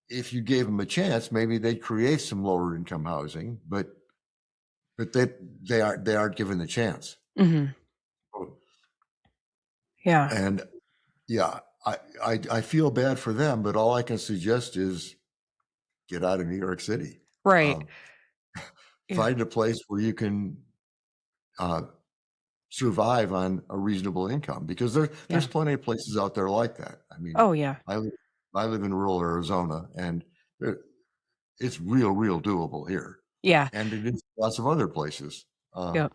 Speaker 2: if you gave them a chance, maybe they'd create some lower income housing, but they aren't given the chance.
Speaker 1: Mhm. Yeah.
Speaker 2: And yeah, I feel bad for them, but all I can suggest is get out of New York City.
Speaker 1: Right.
Speaker 2: Um,
Speaker 1: Yeah.
Speaker 2: Find a place where you can uh, survive on a reasonable income because there's
Speaker 1: Yeah.
Speaker 2: plenty of places out there like that. I mean,
Speaker 1: Oh, yeah.
Speaker 2: I live I live in rural Arizona, and it's real doable here,
Speaker 1: Yeah.
Speaker 2: and it is lots of other places.
Speaker 1: Yep.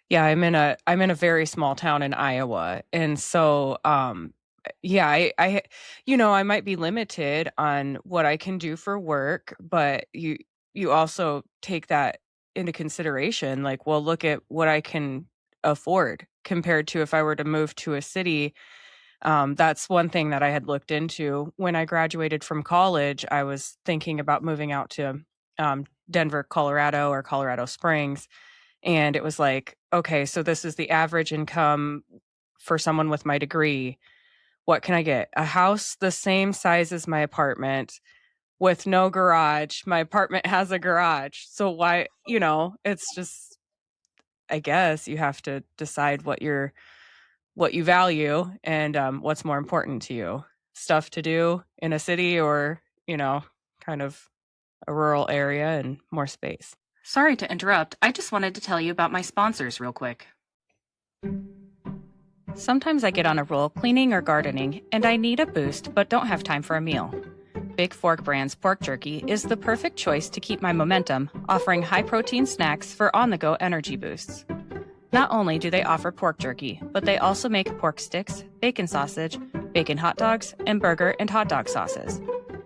Speaker 1: Yeah, I'm in a very small town in Iowa. And so yeah, I might be limited on what I can do for work, but you also take that into consideration, like, well, look at what I can afford compared to if I were to move to a city. That's one thing that I had looked into. When I graduated from college, I was thinking about moving out to Denver, Colorado, or Colorado Springs. And it was like, okay, so this is the average income for someone with my degree. What can I get? A house the same size as my apartment with no garage. My apartment has a garage. So why, it's just, I guess you have to decide what you value and what's more important to you. Stuff to do in a city, or, kind of a rural area and more space. Sorry to interrupt. I just wanted to tell you about my sponsors real quick. Sometimes I get on a roll cleaning or gardening, and I need a boost but don't have time for a meal. Big Fork Brand's pork jerky is the perfect choice to keep my momentum, offering high-protein snacks for on-the-go energy boosts. Not only do they offer pork jerky, but they also make pork sticks, bacon sausage, bacon hot dogs, and burger and hot dog sauces.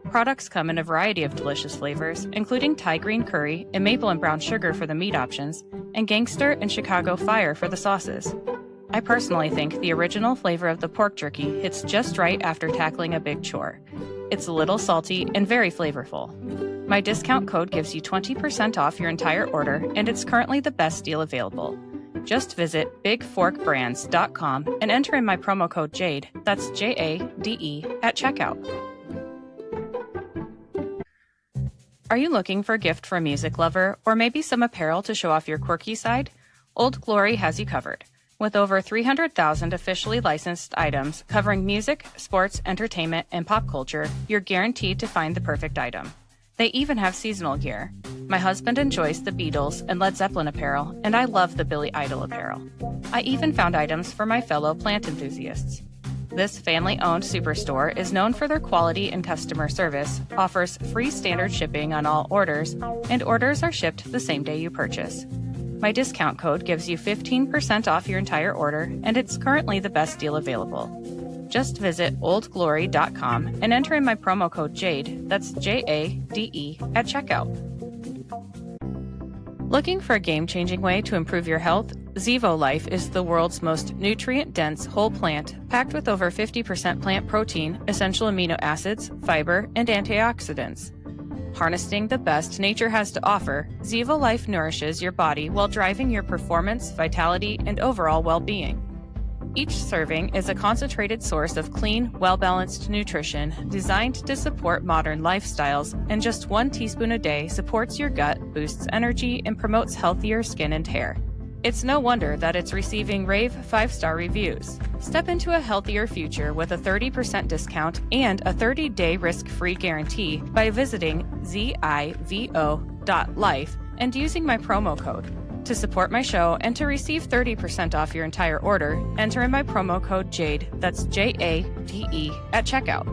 Speaker 1: Products come in a variety of delicious flavors, including Thai green curry and maple and brown sugar for the meat options, and gangster and Chicago fire for the sauces. I personally think the original flavor of the pork jerky hits just right after tackling a big chore. It's a little salty and very flavorful. My discount code gives you 20% off your entire order, and it's currently the best deal available. Just visit bigforkbrands.com and enter in my promo code JADE, that's JADE, at checkout. Are you looking for a gift for a music lover, or maybe some apparel to show off your quirky side? Old Glory has you covered. With over 300,000 officially licensed items covering music, sports, entertainment, and pop culture, you're guaranteed to find the perfect item. They even have seasonal gear. My husband enjoys the Beatles and Led Zeppelin apparel, and I love the Billy Idol apparel. I even found items for my fellow plant enthusiasts. This family-owned superstore is known for their quality and customer service, offers free standard shipping on all orders, and orders are shipped the same day you purchase. My discount code gives you 15% off your entire order, and it's currently the best deal available. Just visit oldglory.com and enter in my promo code JADE, that's JADE, at checkout. Looking for a game-changing way to improve your health? Zevo Life is the world's most nutrient-dense whole plant, packed with over 50% plant protein, essential amino acids, fiber, and antioxidants. Harnessing the best nature has to offer, Zevo Life nourishes your body while driving your performance, vitality, and overall well-being. Each serving is a concentrated source of clean, well-balanced nutrition designed to support modern lifestyles, and just 1 teaspoon a day supports your gut, boosts energy, and promotes healthier skin and hair. It's no wonder that it's receiving rave 5-star reviews. Step into a healthier future with a 30% discount and a 30-day risk-free guarantee by visiting zivo.life and using my promo code. To support my show and to receive 30% off your entire order, enter in my promo code JADE, that's JADE, at checkout.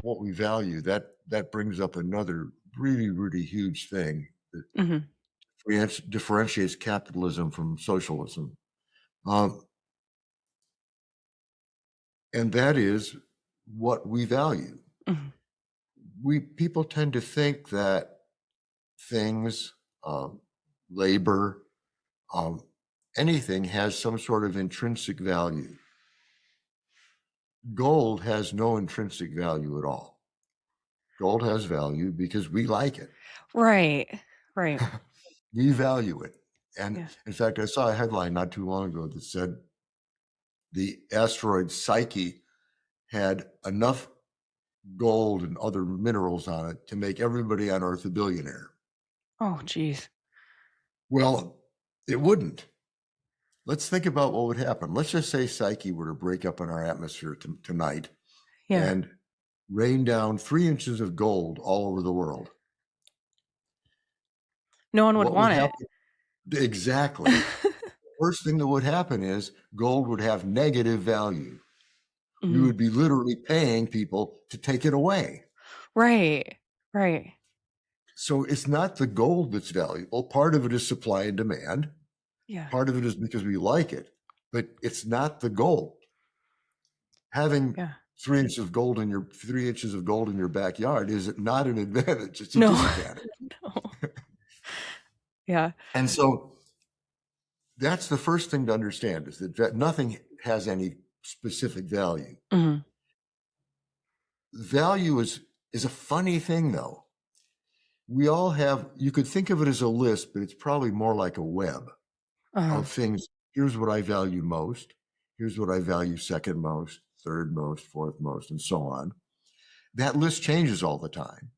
Speaker 2: What we value, that brings up another really huge thing that differentiates capitalism from socialism. And that is what we value. People tend to think that things, labor, anything has some sort of intrinsic value. Gold has no intrinsic value at all. Gold has value because we like it.
Speaker 1: Right.
Speaker 2: We value it. And in fact, I saw a headline not too long ago that said the asteroid Psyche had enough gold and other minerals on it to make everybody on Earth a billionaire.
Speaker 1: Oh, geez.
Speaker 2: Well, it wouldn't. Let's think about what would happen. Let's just say Psyche were to break up in our atmosphere tonight and rain down 3 inches of gold all over the world.
Speaker 1: No one would want it.
Speaker 2: Exactly. First thing that would happen is gold would have negative value. You
Speaker 1: Mhm.
Speaker 2: would be literally paying people to take it away.
Speaker 1: Right. Right.
Speaker 2: So it's not the gold that's valuable. Part of it is supply and demand.
Speaker 1: Yeah.
Speaker 2: Part of it is because we like it, but it's not the gold. Having
Speaker 1: Yeah.
Speaker 2: 3 inches of gold in your backyard is not an advantage. It's a
Speaker 1: No.
Speaker 2: disadvantage.
Speaker 1: No. Yeah.
Speaker 2: And so that's the first thing to understand, is that nothing has any specific value.
Speaker 1: Mhm.
Speaker 2: Value is a funny thing, though. We all have, you could think of it as a list, but it's probably more like a web
Speaker 1: Uh-huh.
Speaker 2: of things. Here's what I value most. Here's what I value second most, third most, fourth most, and so on. That list changes all the time.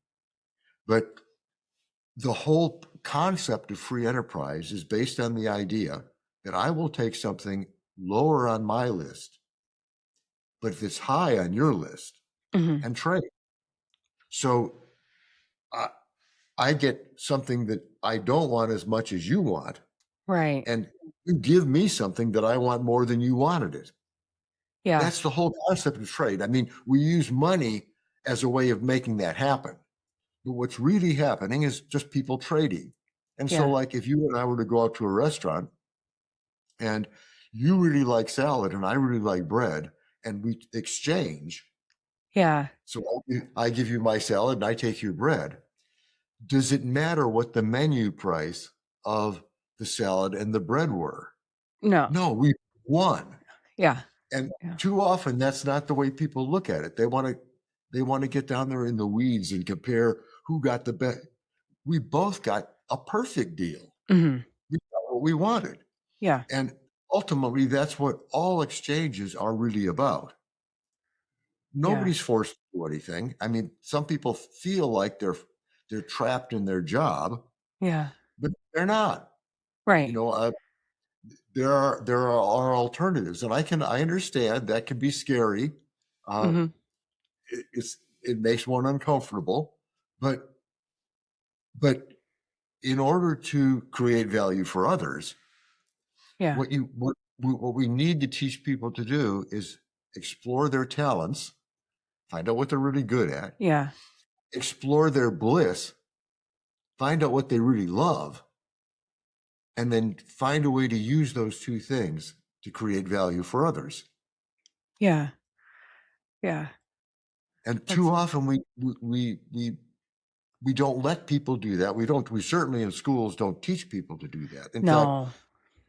Speaker 2: But the whole concept of free enterprise is based on the idea that I will take something lower on my list, but if it's high on your list,
Speaker 1: Mhm.
Speaker 2: and trade. So I, I get something that I don't want as much as you want,
Speaker 1: Right.
Speaker 2: and you give me something that I want more than you wanted it.
Speaker 1: Yeah.
Speaker 2: That's the whole concept of trade. I mean, we use money as a way of making that happen. But what's really happening is just people trading. And so,
Speaker 1: Yeah.
Speaker 2: like, if you and I were to go out to a restaurant and you really like salad and I really like bread, and we exchange,
Speaker 1: Yeah.
Speaker 2: so I give you my salad and I take your bread. Does it matter what the menu price of the salad and the bread were?
Speaker 1: No.
Speaker 2: No, we won.
Speaker 1: Yeah.
Speaker 2: And
Speaker 1: Yeah.
Speaker 2: too often that's not the way people look at it. They want to get down there in the weeds and compare who got the best. We both got a perfect deal.
Speaker 1: Mhm.
Speaker 2: We got what we wanted.
Speaker 1: Yeah.
Speaker 2: And ultimately that's what all exchanges are really about.
Speaker 1: Yeah.
Speaker 2: Nobody's forced to do anything. I mean, some people feel like they're trapped in their job,
Speaker 1: Yeah.
Speaker 2: but they're not. You
Speaker 1: Right.
Speaker 2: know, there are alternatives, and I understand that can be scary. Uh,
Speaker 1: Mhm.
Speaker 2: it makes one uncomfortable, but in order to create value for others,
Speaker 1: Yeah.
Speaker 2: what we need to teach people to do is explore their talents, find out what they're really good at,
Speaker 1: Yeah.
Speaker 2: explore their bliss, find out what they really love, and then find a way to use those two things to create value for others.
Speaker 1: Yeah. Yeah.
Speaker 2: And too
Speaker 1: That's
Speaker 2: often we don't let people do that. We certainly in schools don't teach people to do that. In fact,
Speaker 1: no.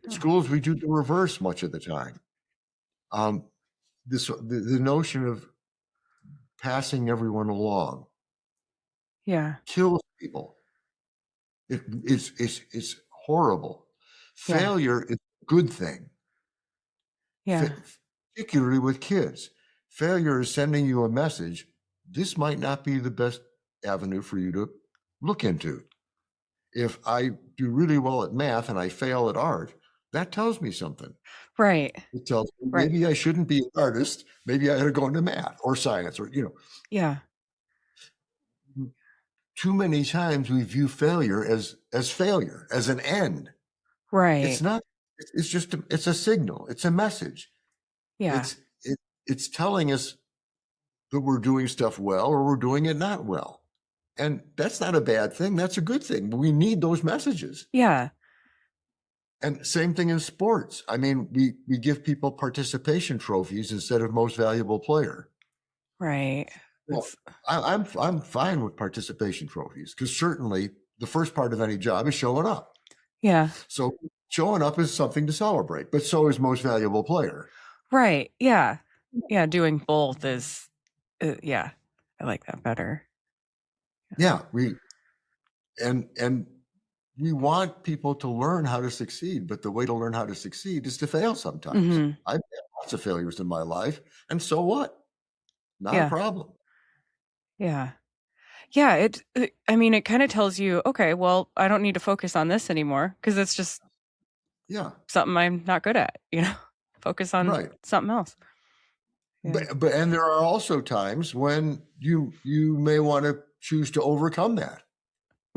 Speaker 2: in
Speaker 1: No.
Speaker 2: schools we do the reverse much of the time. Um, the notion of passing everyone along
Speaker 1: Yeah.
Speaker 2: kills people. It's horrible.
Speaker 1: Yeah.
Speaker 2: Failure is a good thing,
Speaker 1: Yeah.
Speaker 2: particularly with kids. Failure is sending you a message. This might not be the best avenue for you to look into. If I do really well at math and I fail at art, that tells me something.
Speaker 1: Right.
Speaker 2: It tells me
Speaker 1: Right.
Speaker 2: maybe I shouldn't be an artist. Maybe I ought to go into math or science or,
Speaker 1: Yeah.
Speaker 2: too many times we view failure as failure, as an end. It's
Speaker 1: Right.
Speaker 2: not, it's just, it's a signal. It's a message.
Speaker 1: Yeah.
Speaker 2: It's, it's telling us that we're doing stuff well or we're doing it not well. And that's not a bad thing. That's a good thing. We need those messages.
Speaker 1: Yeah.
Speaker 2: And same thing in sports. I mean, we give people participation trophies instead of most valuable player.
Speaker 1: Right.
Speaker 2: Well,
Speaker 1: That's
Speaker 2: I'm fine with participation trophies because certainly the first part of any job is showing up.
Speaker 1: yeah.
Speaker 2: So showing up is something to celebrate, but so is most valuable player.
Speaker 1: Right. Yeah. Yeah. Doing both is, yeah. I like that better.
Speaker 2: Yeah, and we want people to learn how to succeed, but the way to learn how to succeed is to fail sometimes.
Speaker 1: Hmm.
Speaker 2: I've had lots of failures in my life, and so what? Not a
Speaker 1: Yeah.
Speaker 2: problem.
Speaker 1: Yeah. Yeah. I mean, it kind of tells you, okay, well, I don't need to focus on this anymore because it's just
Speaker 2: Yeah,
Speaker 1: something I'm not good at, focus on
Speaker 2: right.
Speaker 1: something else. Yeah.
Speaker 2: But and there are also times when you may want to choose to overcome that.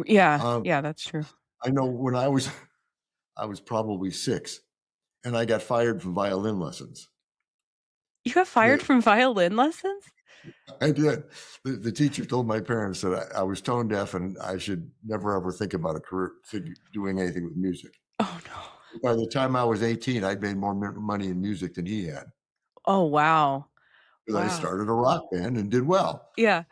Speaker 1: Yeah.
Speaker 2: Um,
Speaker 1: Yeah. That's true.
Speaker 2: I know when I was probably 6, and I got fired from violin lessons.
Speaker 1: You got fired
Speaker 2: The,
Speaker 1: from violin lessons?
Speaker 2: I did. The teacher told my parents that I was tone deaf and I should never ever think about a career doing anything with music.
Speaker 1: Oh no.
Speaker 2: By the time I was 18, I'd made more money in music than he had
Speaker 1: Oh wow.
Speaker 2: because I
Speaker 1: Wow.
Speaker 2: started a rock band and did well.
Speaker 1: Yeah.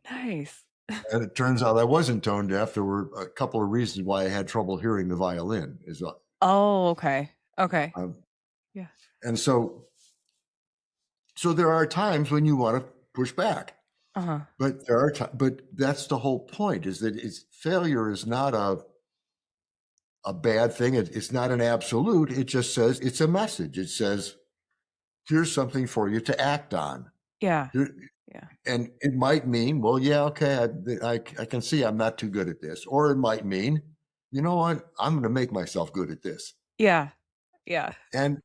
Speaker 1: Nice.
Speaker 2: And it turns out I wasn't tone deaf. There were a couple of reasons why I had trouble hearing the violin.
Speaker 1: Oh, okay. Okay.
Speaker 2: Um,
Speaker 1: Yeah.
Speaker 2: and so there are times when you want to push back,
Speaker 1: Uh-huh.
Speaker 2: but but that's the whole point: is that failure is not a bad thing. It's not an absolute. It just says it's a message. It says here's something for you to act on.
Speaker 1: Yeah.
Speaker 2: Here,
Speaker 1: Yeah.
Speaker 2: and it might mean, well, yeah, okay, I can see I'm not too good at this, or it might mean, you know what, I'm going to make myself good at this.
Speaker 1: Yeah. Yeah.
Speaker 2: And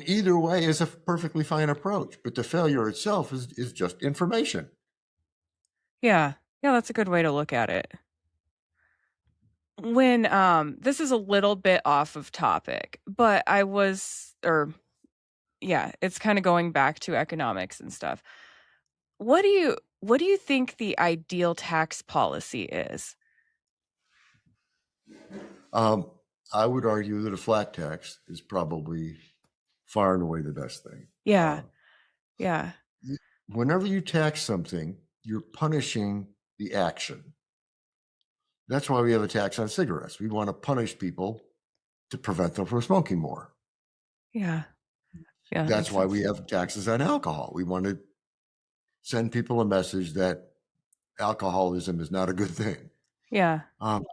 Speaker 2: either way is a perfectly fine approach. But the failure itself is just information.
Speaker 1: Yeah. Yeah, that's a good way to look at it. When this is a little bit off of topic, but I was or yeah, it's kind of going back to economics and stuff. What do you think the ideal tax policy is?
Speaker 2: Um, I would argue that a flat tax is probably far and away the best thing.
Speaker 1: Yeah. Yeah.
Speaker 2: Whenever you tax something, you're punishing the action. That's why we have a tax on cigarettes. We want to punish people to prevent them from smoking more.
Speaker 1: Yeah. Yeah, that
Speaker 2: That's
Speaker 1: makes
Speaker 2: why
Speaker 1: sense.
Speaker 2: we have taxes on alcohol. We want to send people a message that alcoholism is not a good thing.
Speaker 1: Yeah.
Speaker 2: Um,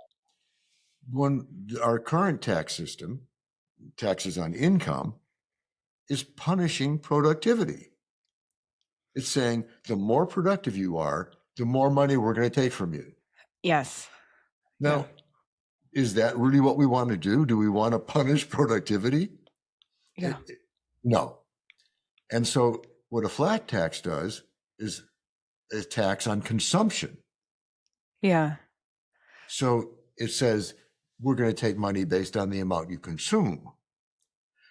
Speaker 2: when our current tax system, taxes on income, is punishing productivity. It's saying the more productive you are, the more money we're going to take from you.
Speaker 1: Yes. Yeah.
Speaker 2: Now, is that really what we want to do? Do we want to punish productivity?
Speaker 1: Yeah.
Speaker 2: No. And so what a flat tax does is a tax on consumption.
Speaker 1: Yeah.
Speaker 2: So it says we're going to take money based on the amount you consume.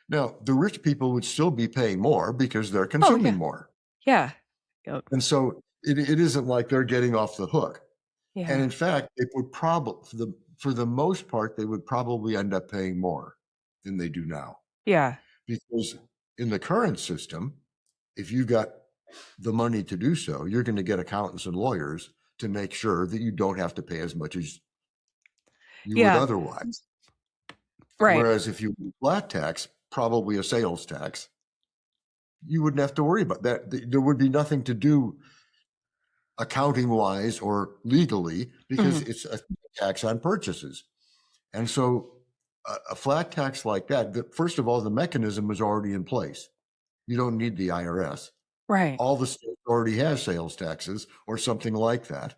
Speaker 2: Now, the rich people would still be paying more because they're
Speaker 1: Oh,
Speaker 2: consuming
Speaker 1: yeah.
Speaker 2: more.
Speaker 1: Yeah. Yep.
Speaker 2: And so it isn't like they're getting off the hook. And
Speaker 1: Yeah.
Speaker 2: in fact, it would probably, for the most part, they would probably end up paying more than they do now.
Speaker 1: Yeah.
Speaker 2: Because in the current system, if you've got the money to do so, you're going to get accountants and lawyers to make sure that you don't have to pay as much as you would
Speaker 1: Yeah.
Speaker 2: otherwise.
Speaker 1: Right.
Speaker 2: Whereas if you flat tax, probably a sales tax, you wouldn't have to worry about that. There would be nothing to do accounting wise or legally because
Speaker 1: Mhm.
Speaker 2: it's a tax on purchases. And so a flat tax like that, first of all, the mechanism is already in place. You don't need the IRS.
Speaker 1: Right.
Speaker 2: All the states already have sales taxes or something like that. So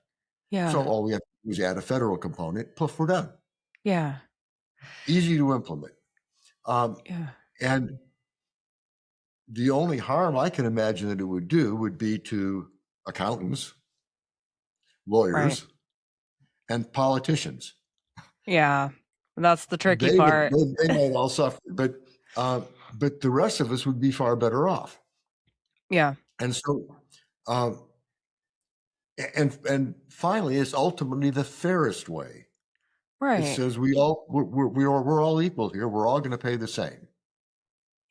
Speaker 1: Yeah.
Speaker 2: all we have to do is add a federal component, poof, we're done.
Speaker 1: Yeah.
Speaker 2: Easy to implement.
Speaker 1: Yeah.
Speaker 2: And the only harm I can imagine that it would do would be to accountants,
Speaker 1: Right.
Speaker 2: lawyers, and politicians.
Speaker 1: Yeah. That's the tricky
Speaker 2: They would
Speaker 1: part.
Speaker 2: they might all suffer, but the rest of us would be far better off.
Speaker 1: Yeah.
Speaker 2: And so, um, and finally, it's ultimately the fairest way. It
Speaker 1: Right.
Speaker 2: says we're all equal here. We're all going to pay the same,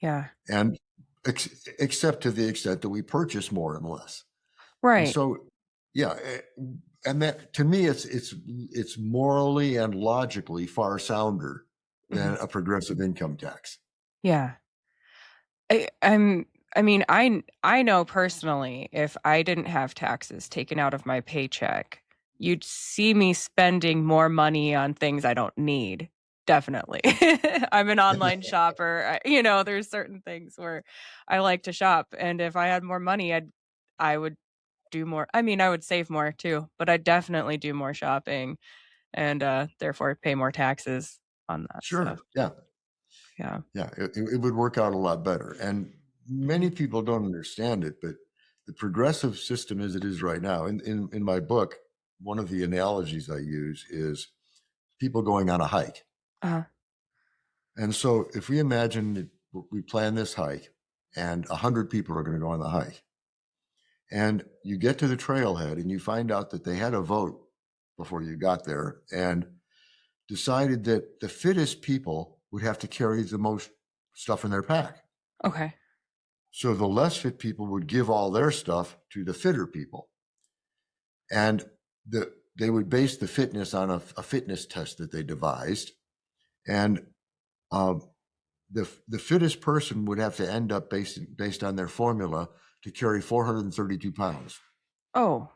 Speaker 1: Yeah.
Speaker 2: and except to the extent that we purchase more and less. And
Speaker 1: Right.
Speaker 2: so, yeah, and that to me, it's morally and logically far sounder than
Speaker 1: Mhm.
Speaker 2: a progressive income tax.
Speaker 1: Yeah. I'm I mean, I know personally if I didn't have taxes taken out of my paycheck, you'd see me spending more money on things I don't need. Definitely. I'm an online shopper. There's certain things where I like to shop, and if I had more money, I would do more. I mean, I would save more too, but I'd definitely do more shopping and therefore pay more taxes on that
Speaker 2: Sure,
Speaker 1: stuff.
Speaker 2: yeah,
Speaker 1: Yeah.
Speaker 2: yeah, it would work out a lot better. And
Speaker 1: Mhm.
Speaker 2: many people don't understand it, but the progressive system as it is right now, in my book, one of the analogies I use is people going on a hike.
Speaker 1: Uh-huh.
Speaker 2: And so if we imagine that we plan this hike and 100 people are going to go on the hike. And you get to the trailhead and you find out that they had a vote before you got there and decided that the fittest people would have to carry the most stuff in their pack.
Speaker 1: Okay.
Speaker 2: So the less fit people would give all their stuff to the fitter people. And they would base the fitness on a fitness test that they devised. And the fittest person would have to end up based on their formula to carry 432 pounds.
Speaker 1: Oh.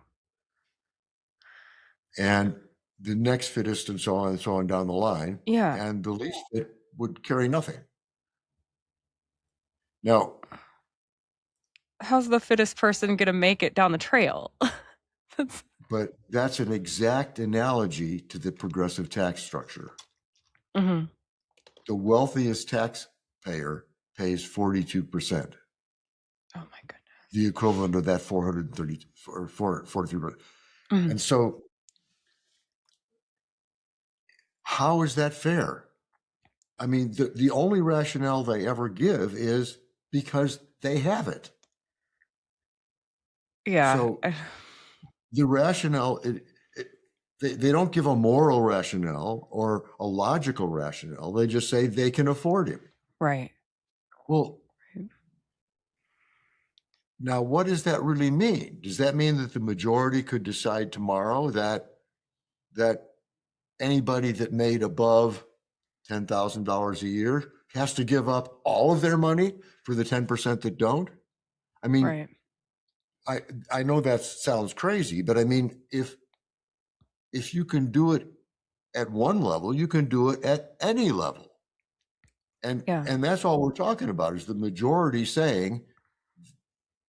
Speaker 2: And the next fittest and so on down the line.
Speaker 1: Yeah.
Speaker 2: And the least fit would carry nothing. Now,
Speaker 1: how's the fittest person going to make it down the trail?
Speaker 2: but that's an exact analogy to the progressive tax structure.
Speaker 1: Mm-hmm.
Speaker 2: The wealthiest taxpayer pays 42%.
Speaker 1: Oh my goodness.
Speaker 2: The equivalent of that 430 or 43%.
Speaker 1: Mm-hmm.
Speaker 2: And so how is that fair? I mean, the only rationale they ever give is because they have it.
Speaker 1: Yeah.
Speaker 2: So the rationale, they don't give a moral rationale or a logical rationale. They just say they can afford it.
Speaker 1: Right.
Speaker 2: Well, now what does that really mean? Does that mean that the majority could decide tomorrow that anybody that made above $10,000 a year has to give up all of their money for the 10% that don't? I mean,
Speaker 1: right.
Speaker 2: I know that sounds crazy, but I mean, if you can do it at one level, you can do it at any level. And that's all we're talking about is the majority saying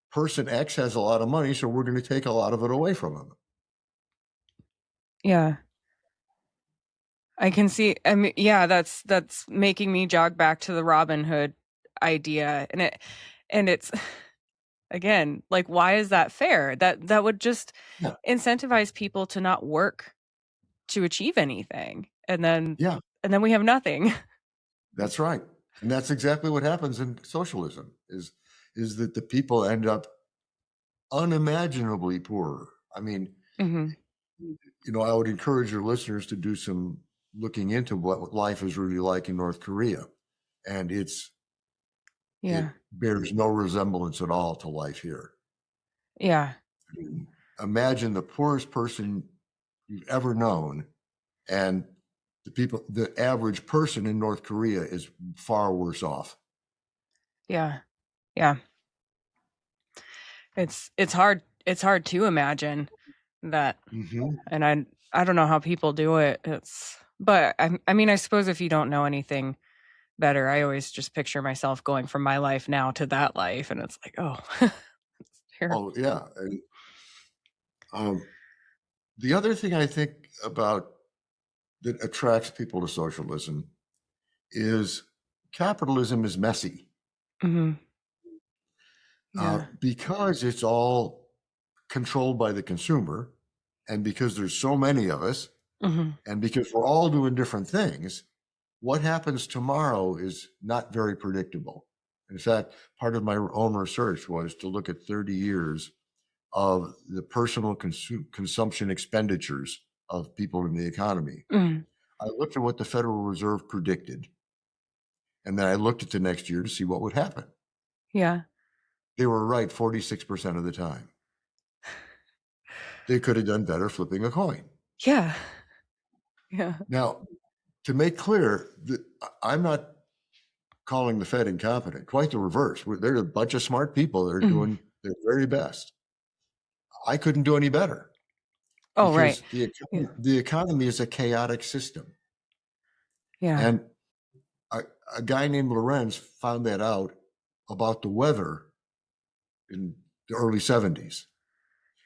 Speaker 2: person X has a lot of money, so we're going to take a lot of it away from them.
Speaker 1: Yeah. I can see, I mean, yeah, that's making me jog back to the Robin Hood idea. And it's again, like, why is that fair? That would just incentivize people to not work to achieve anything. And then we have nothing.
Speaker 2: That's right. And that's exactly what happens in socialism is that the people end up unimaginably poorer. I mean, I would encourage your listeners to do some looking into what life is really like in North Korea. And it bears no resemblance at all to life here.
Speaker 1: Yeah.
Speaker 2: Imagine the poorest person you've ever known, and the average person in North Korea is far worse off.
Speaker 1: Yeah. Yeah. It's hard to imagine that. And I don't know how people do it. But I mean, I suppose if you don't know anything better, I always just picture myself going from my life now to that life, and it's like, oh, it's terrible.
Speaker 2: Oh yeah. And, the other thing I think about that attracts people to socialism is capitalism is messy. Because it's all controlled by the consumer, and because there's so many of us, and because we're all doing different things, what happens tomorrow is not very predictable. In fact, part of my own research was to look at 30 years of the personal consumption expenditures of people in the economy. I looked at what the Federal Reserve predicted, and then I looked at the next year to see what would happen.
Speaker 1: Yeah.
Speaker 2: They were right 46% of the time. They could have done better flipping a coin.
Speaker 1: Yeah. Yeah.
Speaker 2: Now, to make clear, I'm not calling the Fed incompetent. Quite the reverse. They're a bunch of smart people that are doing their very best. I couldn't do any better.
Speaker 1: Oh, right.
Speaker 2: The economy is a chaotic system.
Speaker 1: Yeah.
Speaker 2: And a guy named Lorenz found that out about the weather in the early 70s.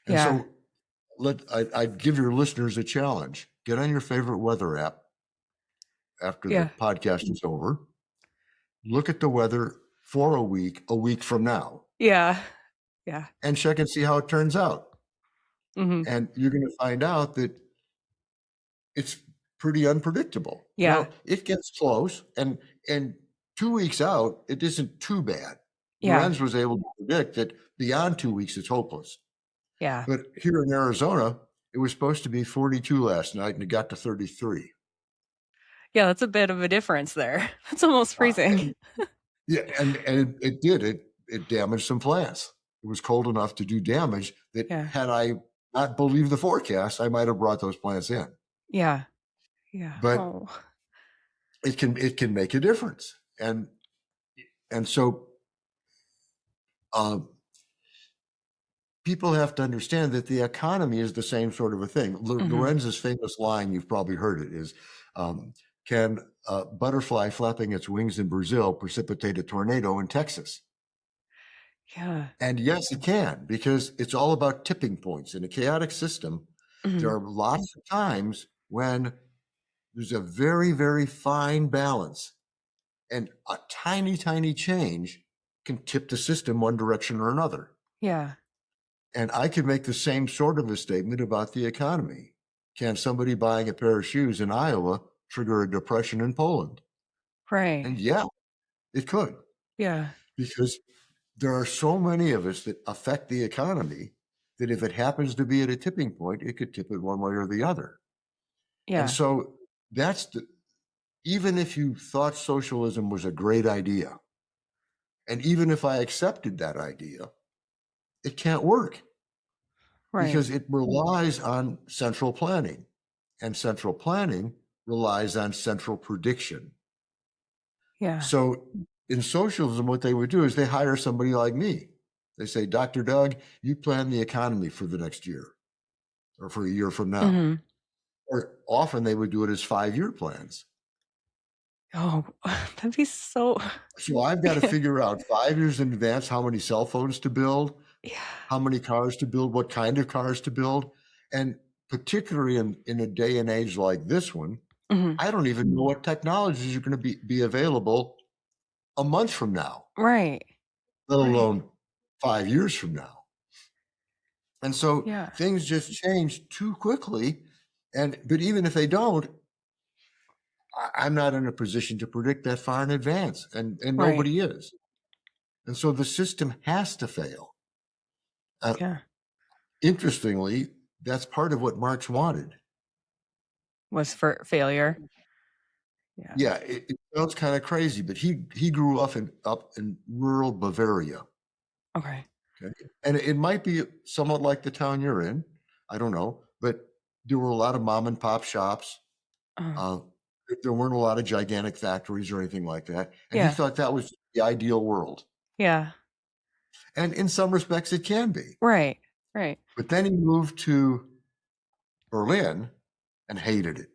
Speaker 2: And so I'd give your listeners a challenge. Get on your favorite weather app after the podcast is over. Look at the weather for a week from now.
Speaker 1: Yeah. Yeah.
Speaker 2: And check and see how it turns out. And you're going to find out that it's pretty unpredictable.
Speaker 1: Yeah.
Speaker 2: Now, it gets close, and 2 weeks out, it isn't too bad.
Speaker 1: Yeah.
Speaker 2: Lorenz was able to predict that beyond 2 weeks, it's hopeless.
Speaker 1: Yeah.
Speaker 2: But here in Arizona, it was supposed to be 42 last night, and it got to 33.
Speaker 1: Yeah, that's a bit of a difference there. That's almost freezing.
Speaker 2: And, yeah, and it did. It damaged some plants. It was cold enough to do damage that
Speaker 1: Yeah.
Speaker 2: had I not believed the forecast, I might have brought those plants in.
Speaker 1: Yeah. Yeah.
Speaker 2: But
Speaker 1: Oh.
Speaker 2: it can make a difference. And so uh, people have to understand that the economy is the same sort of a thing.
Speaker 1: Mhm.
Speaker 2: Lorenz's famous line, you've probably heard it, is can a butterfly flapping its wings in Brazil precipitate a tornado in Texas?
Speaker 1: Yeah.
Speaker 2: And yes, it can, because it's all about tipping points. In a chaotic system, there
Speaker 1: Mhm.
Speaker 2: are lots of times when there's a very, very fine balance, and a tiny, tiny change can tip the system one direction or another.
Speaker 1: Yeah.
Speaker 2: And I could make the same sort of a statement about the economy. Can somebody buying a pair of shoes in Iowa trigger a depression in Poland?
Speaker 1: Right.
Speaker 2: And yeah, it could,
Speaker 1: Yeah.
Speaker 2: because there are so many of us that affect the economy that if it happens to be at a tipping point, it could tip it one way or the other. And
Speaker 1: Yeah.
Speaker 2: so that's the, even if you thought socialism was a great idea, and even if I accepted that idea, it can't work
Speaker 1: Right.
Speaker 2: because it relies on central planning, and central planning relies on central prediction.
Speaker 1: Yeah.
Speaker 2: So in socialism, what they would do is they hire somebody like me. They say, Dr. Doug, you plan the economy for the next year or for a year from now.
Speaker 1: Mhm.
Speaker 2: Or often they would do it as 5-year plans.
Speaker 1: Oh, that'd be so
Speaker 2: So I've got to
Speaker 1: yeah.
Speaker 2: figure out 5 years in advance how many cell phones to build,
Speaker 1: Yeah.
Speaker 2: how many cars to build, what kind of cars to build. And particularly in a day and age like this one,
Speaker 1: Mhm.
Speaker 2: I don't even know what technologies are going to be available a month from now,
Speaker 1: Right.
Speaker 2: let
Speaker 1: Right.
Speaker 2: alone 5 years from now. And so
Speaker 1: Yeah.
Speaker 2: things just change too quickly. But even if they don't, I'm not in a position to predict that far in advance, and
Speaker 1: Right.
Speaker 2: nobody is. And so the system has to fail. Uh,
Speaker 1: Yeah.
Speaker 2: Interestingly, that's part of what Marx wanted.
Speaker 1: Was for failure. Yeah.
Speaker 2: Yeah, it sounds kind of crazy, but he grew up in rural Bavaria.
Speaker 1: Okay.
Speaker 2: Okay, and it might be somewhat like the town you're in. I don't know, but there were a lot of mom and pop shops.
Speaker 1: Uh,
Speaker 2: Uh, there weren't a lot of gigantic factories or anything like that, and he
Speaker 1: yeah.
Speaker 2: thought that was the ideal world.
Speaker 1: Yeah.
Speaker 2: And in some respects, it can be.
Speaker 1: Right. Right.
Speaker 2: But then he moved to Berlin and hated it.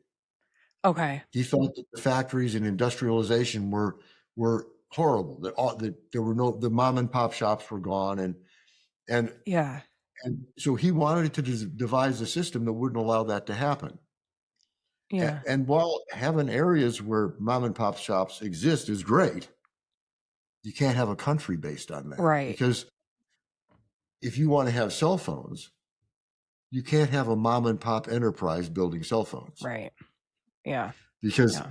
Speaker 1: Okay.
Speaker 2: He thought that the factories and industrialization were horrible. That there were no the mom and pop shops were gone, and
Speaker 1: Yeah.
Speaker 2: and so he wanted to devise a system that wouldn't allow that to happen.
Speaker 1: Yeah.
Speaker 2: And while having areas where mom and pop shops exist is great, you can't have a country based on that,
Speaker 1: Right.
Speaker 2: because if you want to have cell phones, you can't have a mom and pop enterprise building cell phones,
Speaker 1: Right. Yeah.
Speaker 2: because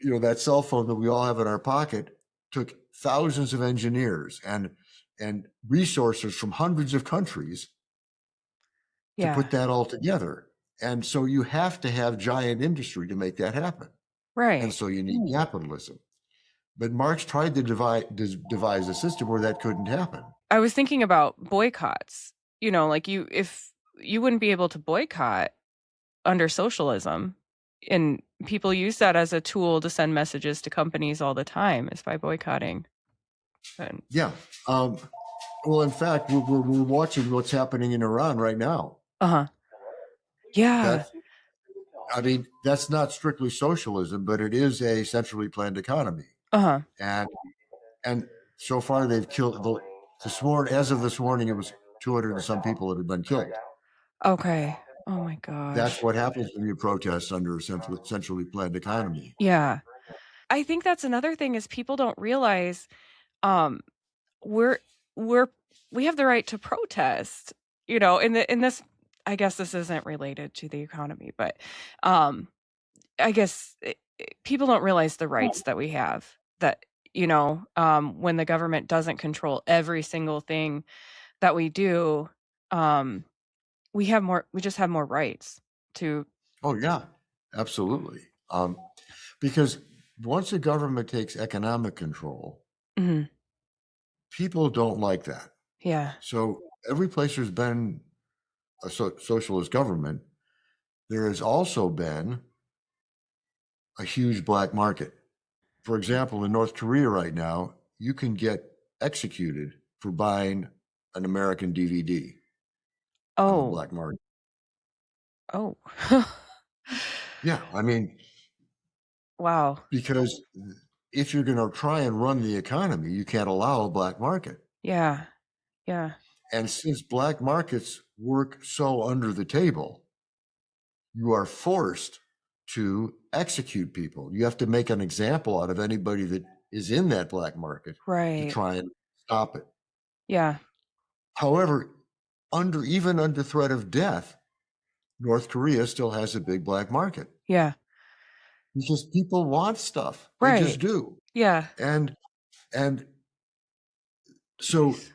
Speaker 1: Yeah.
Speaker 2: that cell phone that we all have in our pocket took thousands of engineers and resources from hundreds of countries to
Speaker 1: Yeah.
Speaker 2: put that all together. And so you have to have giant industry to make that happen. And
Speaker 1: Right.
Speaker 2: so you need capitalism. But Marx tried to devise a system where that couldn't happen.
Speaker 1: I was thinking about boycotts. Like if you wouldn't be able to boycott under socialism, and people use that as a tool to send messages to companies all the time is by boycotting. And
Speaker 2: Yeah. Um, well, in fact, we're watching what's happening in Iran right now.
Speaker 1: uh-huh. Yeah.
Speaker 2: That I mean, that's not strictly socialism, but it is a centrally planned economy.
Speaker 1: Uh-huh.
Speaker 2: And and so far they've killed as of this morning, it was 200 and some people that have been killed.
Speaker 1: Okay. Oh my
Speaker 2: That's
Speaker 1: gosh.
Speaker 2: what happens when you protest under a centrally planned economy.
Speaker 1: Yeah. I think that's another thing is people don't realize um we're we're we have the right to protest, in this I guess this isn't related to the economy, but um I guess people don't realize the rights that we have, that when the government doesn't control every single thing that we do, we just have more rights to.
Speaker 2: Oh, yeah, absolutely. Because once the government takes economic control,
Speaker 1: Mhm.
Speaker 2: people don't like that.
Speaker 1: Yeah.
Speaker 2: So every place there's been a socialist government, there has also been a huge black market. For example, in North Korea right now, you can get executed for buying an American DVD on the
Speaker 1: Oh.
Speaker 2: black market.
Speaker 1: Oh.
Speaker 2: Yeah, I mean,
Speaker 1: Wow.
Speaker 2: because if you're going to try and run the economy, you can't allow a black market.
Speaker 1: Yeah. Yeah.
Speaker 2: And since black markets work so under the table, you are forced to execute people. You have to make an example out of anybody that is in that black market to
Speaker 1: Right.
Speaker 2: try and stop it.
Speaker 1: Yeah.
Speaker 2: However, even under threat of death, North Korea still has a big black market
Speaker 1: Yeah.
Speaker 2: because people want stuff. They just
Speaker 1: Right.
Speaker 2: do.
Speaker 1: Yeah.
Speaker 2: And and so
Speaker 1: Jeez.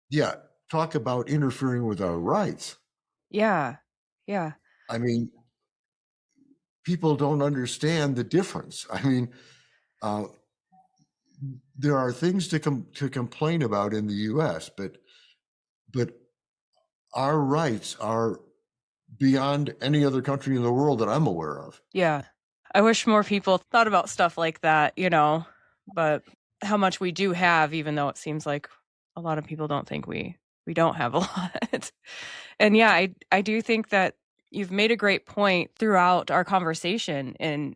Speaker 2: yeah, talk about interfering with our rights.
Speaker 1: Yeah. Yeah.
Speaker 2: I mean, people don't understand the difference. I mean, uh, there are things to complain about in the U.S., but our rights are beyond any other country in the world that I'm aware of.
Speaker 1: Yeah. I wish more people thought about stuff like that, but how much we do have, even though it seems like a lot of people don't think we don't have a lot. And yeah, I do think that you've made a great point throughout our conversation in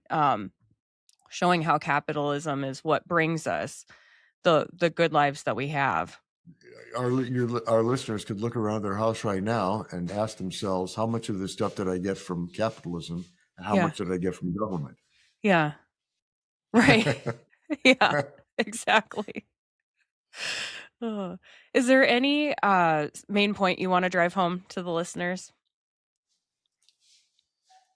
Speaker 1: showing how capitalism is what brings us the good lives that we have.
Speaker 2: Our listeners could look around their house right now and ask themselves, how much of this stuff did I get from capitalism, and how
Speaker 1: Yeah.
Speaker 2: much did I get from government?
Speaker 1: Yeah. Right. Yeah. Exactly. Is there any main point you want to drive home to the listeners?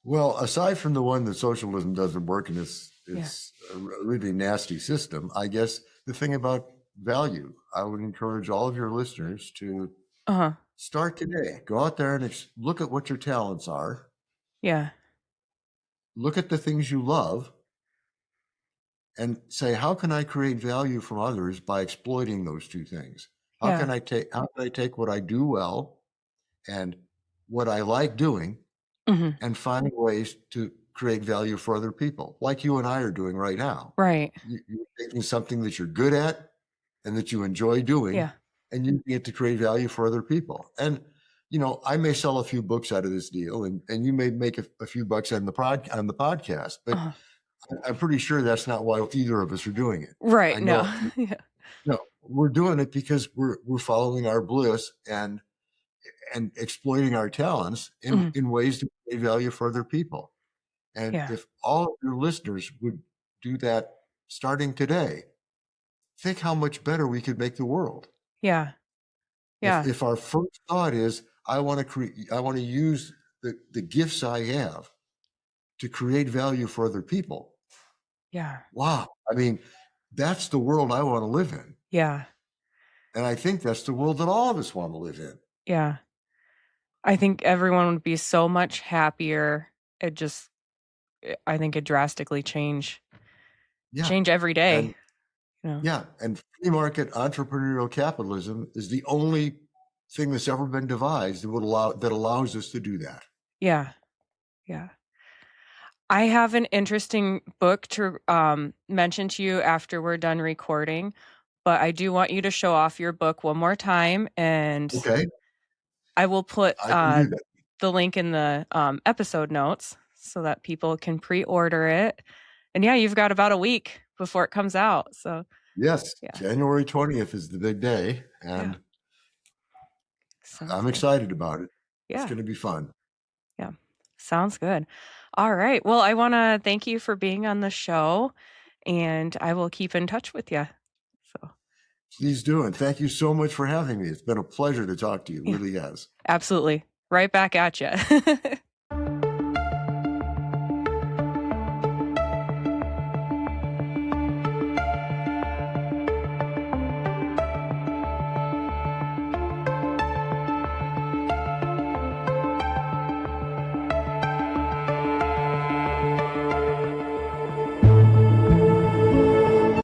Speaker 2: Well, aside from the one that socialism doesn't work and
Speaker 1: Yeah.
Speaker 2: it's a really nasty system, I guess the thing about value, I would encourage all of your listeners to
Speaker 1: Uh-huh.
Speaker 2: start today. Go out there and look at what your talents are.
Speaker 1: Yeah.
Speaker 2: Look at the things you love and say, how can I create value from others by exploiting those two things? How
Speaker 1: Yeah.
Speaker 2: can I take what I do well and what I like doing
Speaker 1: Mhm.
Speaker 2: and find ways to create value for other people, like you and I are doing right now.
Speaker 1: Right.
Speaker 2: You're taking something that you're good at and that you enjoy doing,
Speaker 1: Yeah.
Speaker 2: and you get to create value for other people. And I may sell a few books out of this deal, and you may make a few bucks on the podcast, but
Speaker 1: Uh-huh.
Speaker 2: I'm pretty sure that's not why either of us are doing it.
Speaker 1: Right.
Speaker 2: I
Speaker 1: No.
Speaker 2: know,
Speaker 1: Yeah.
Speaker 2: no, we're doing it because we're following our bliss and exploiting our talents
Speaker 1: Mhm.
Speaker 2: in ways to create value for other people. And
Speaker 1: Yeah.
Speaker 2: if all of your listeners would do that starting today, think how much better we could make the world.
Speaker 1: Yeah. Yeah.
Speaker 2: If our first thought is, I want to use the gifts I have to create value for other people.
Speaker 1: Yeah.
Speaker 2: Wow. I mean, that's the world I want to live in.
Speaker 1: Yeah.
Speaker 2: And I think that's the world that all of us want to live in.
Speaker 1: Yeah. I think everyone would be so much happier. I think it drastically
Speaker 2: Yeah.
Speaker 1: change every day,
Speaker 2: And
Speaker 1: you know.
Speaker 2: yeah, and free market entrepreneurial capitalism is the only thing that's ever been devised that allows us to do that.
Speaker 1: Yeah. Yeah. I have an interesting book to mention to you after we're done recording, but I do want you to show off your book one more time, and
Speaker 2: Okay,
Speaker 1: I will put
Speaker 2: I can do that.
Speaker 1: the link in the episode notes so that people can pre-order it. And yeah, you've got about a week before it comes out. So
Speaker 2: Yes,
Speaker 1: yeah,
Speaker 2: January 20th is the big day,
Speaker 1: yeah,
Speaker 2: and
Speaker 1: sounds
Speaker 2: I'm
Speaker 1: good.
Speaker 2: excited about it. It's
Speaker 1: Yeah,
Speaker 2: going to be fun.
Speaker 1: yeah, sounds good. All right. Well, I want to thank you for being on the show, and I will keep in touch with you. So
Speaker 2: Please do, and thank you so much for having me. It's been a pleasure to talk to you. It
Speaker 1: yeah,
Speaker 2: really has.
Speaker 1: absolutely. Right back at you.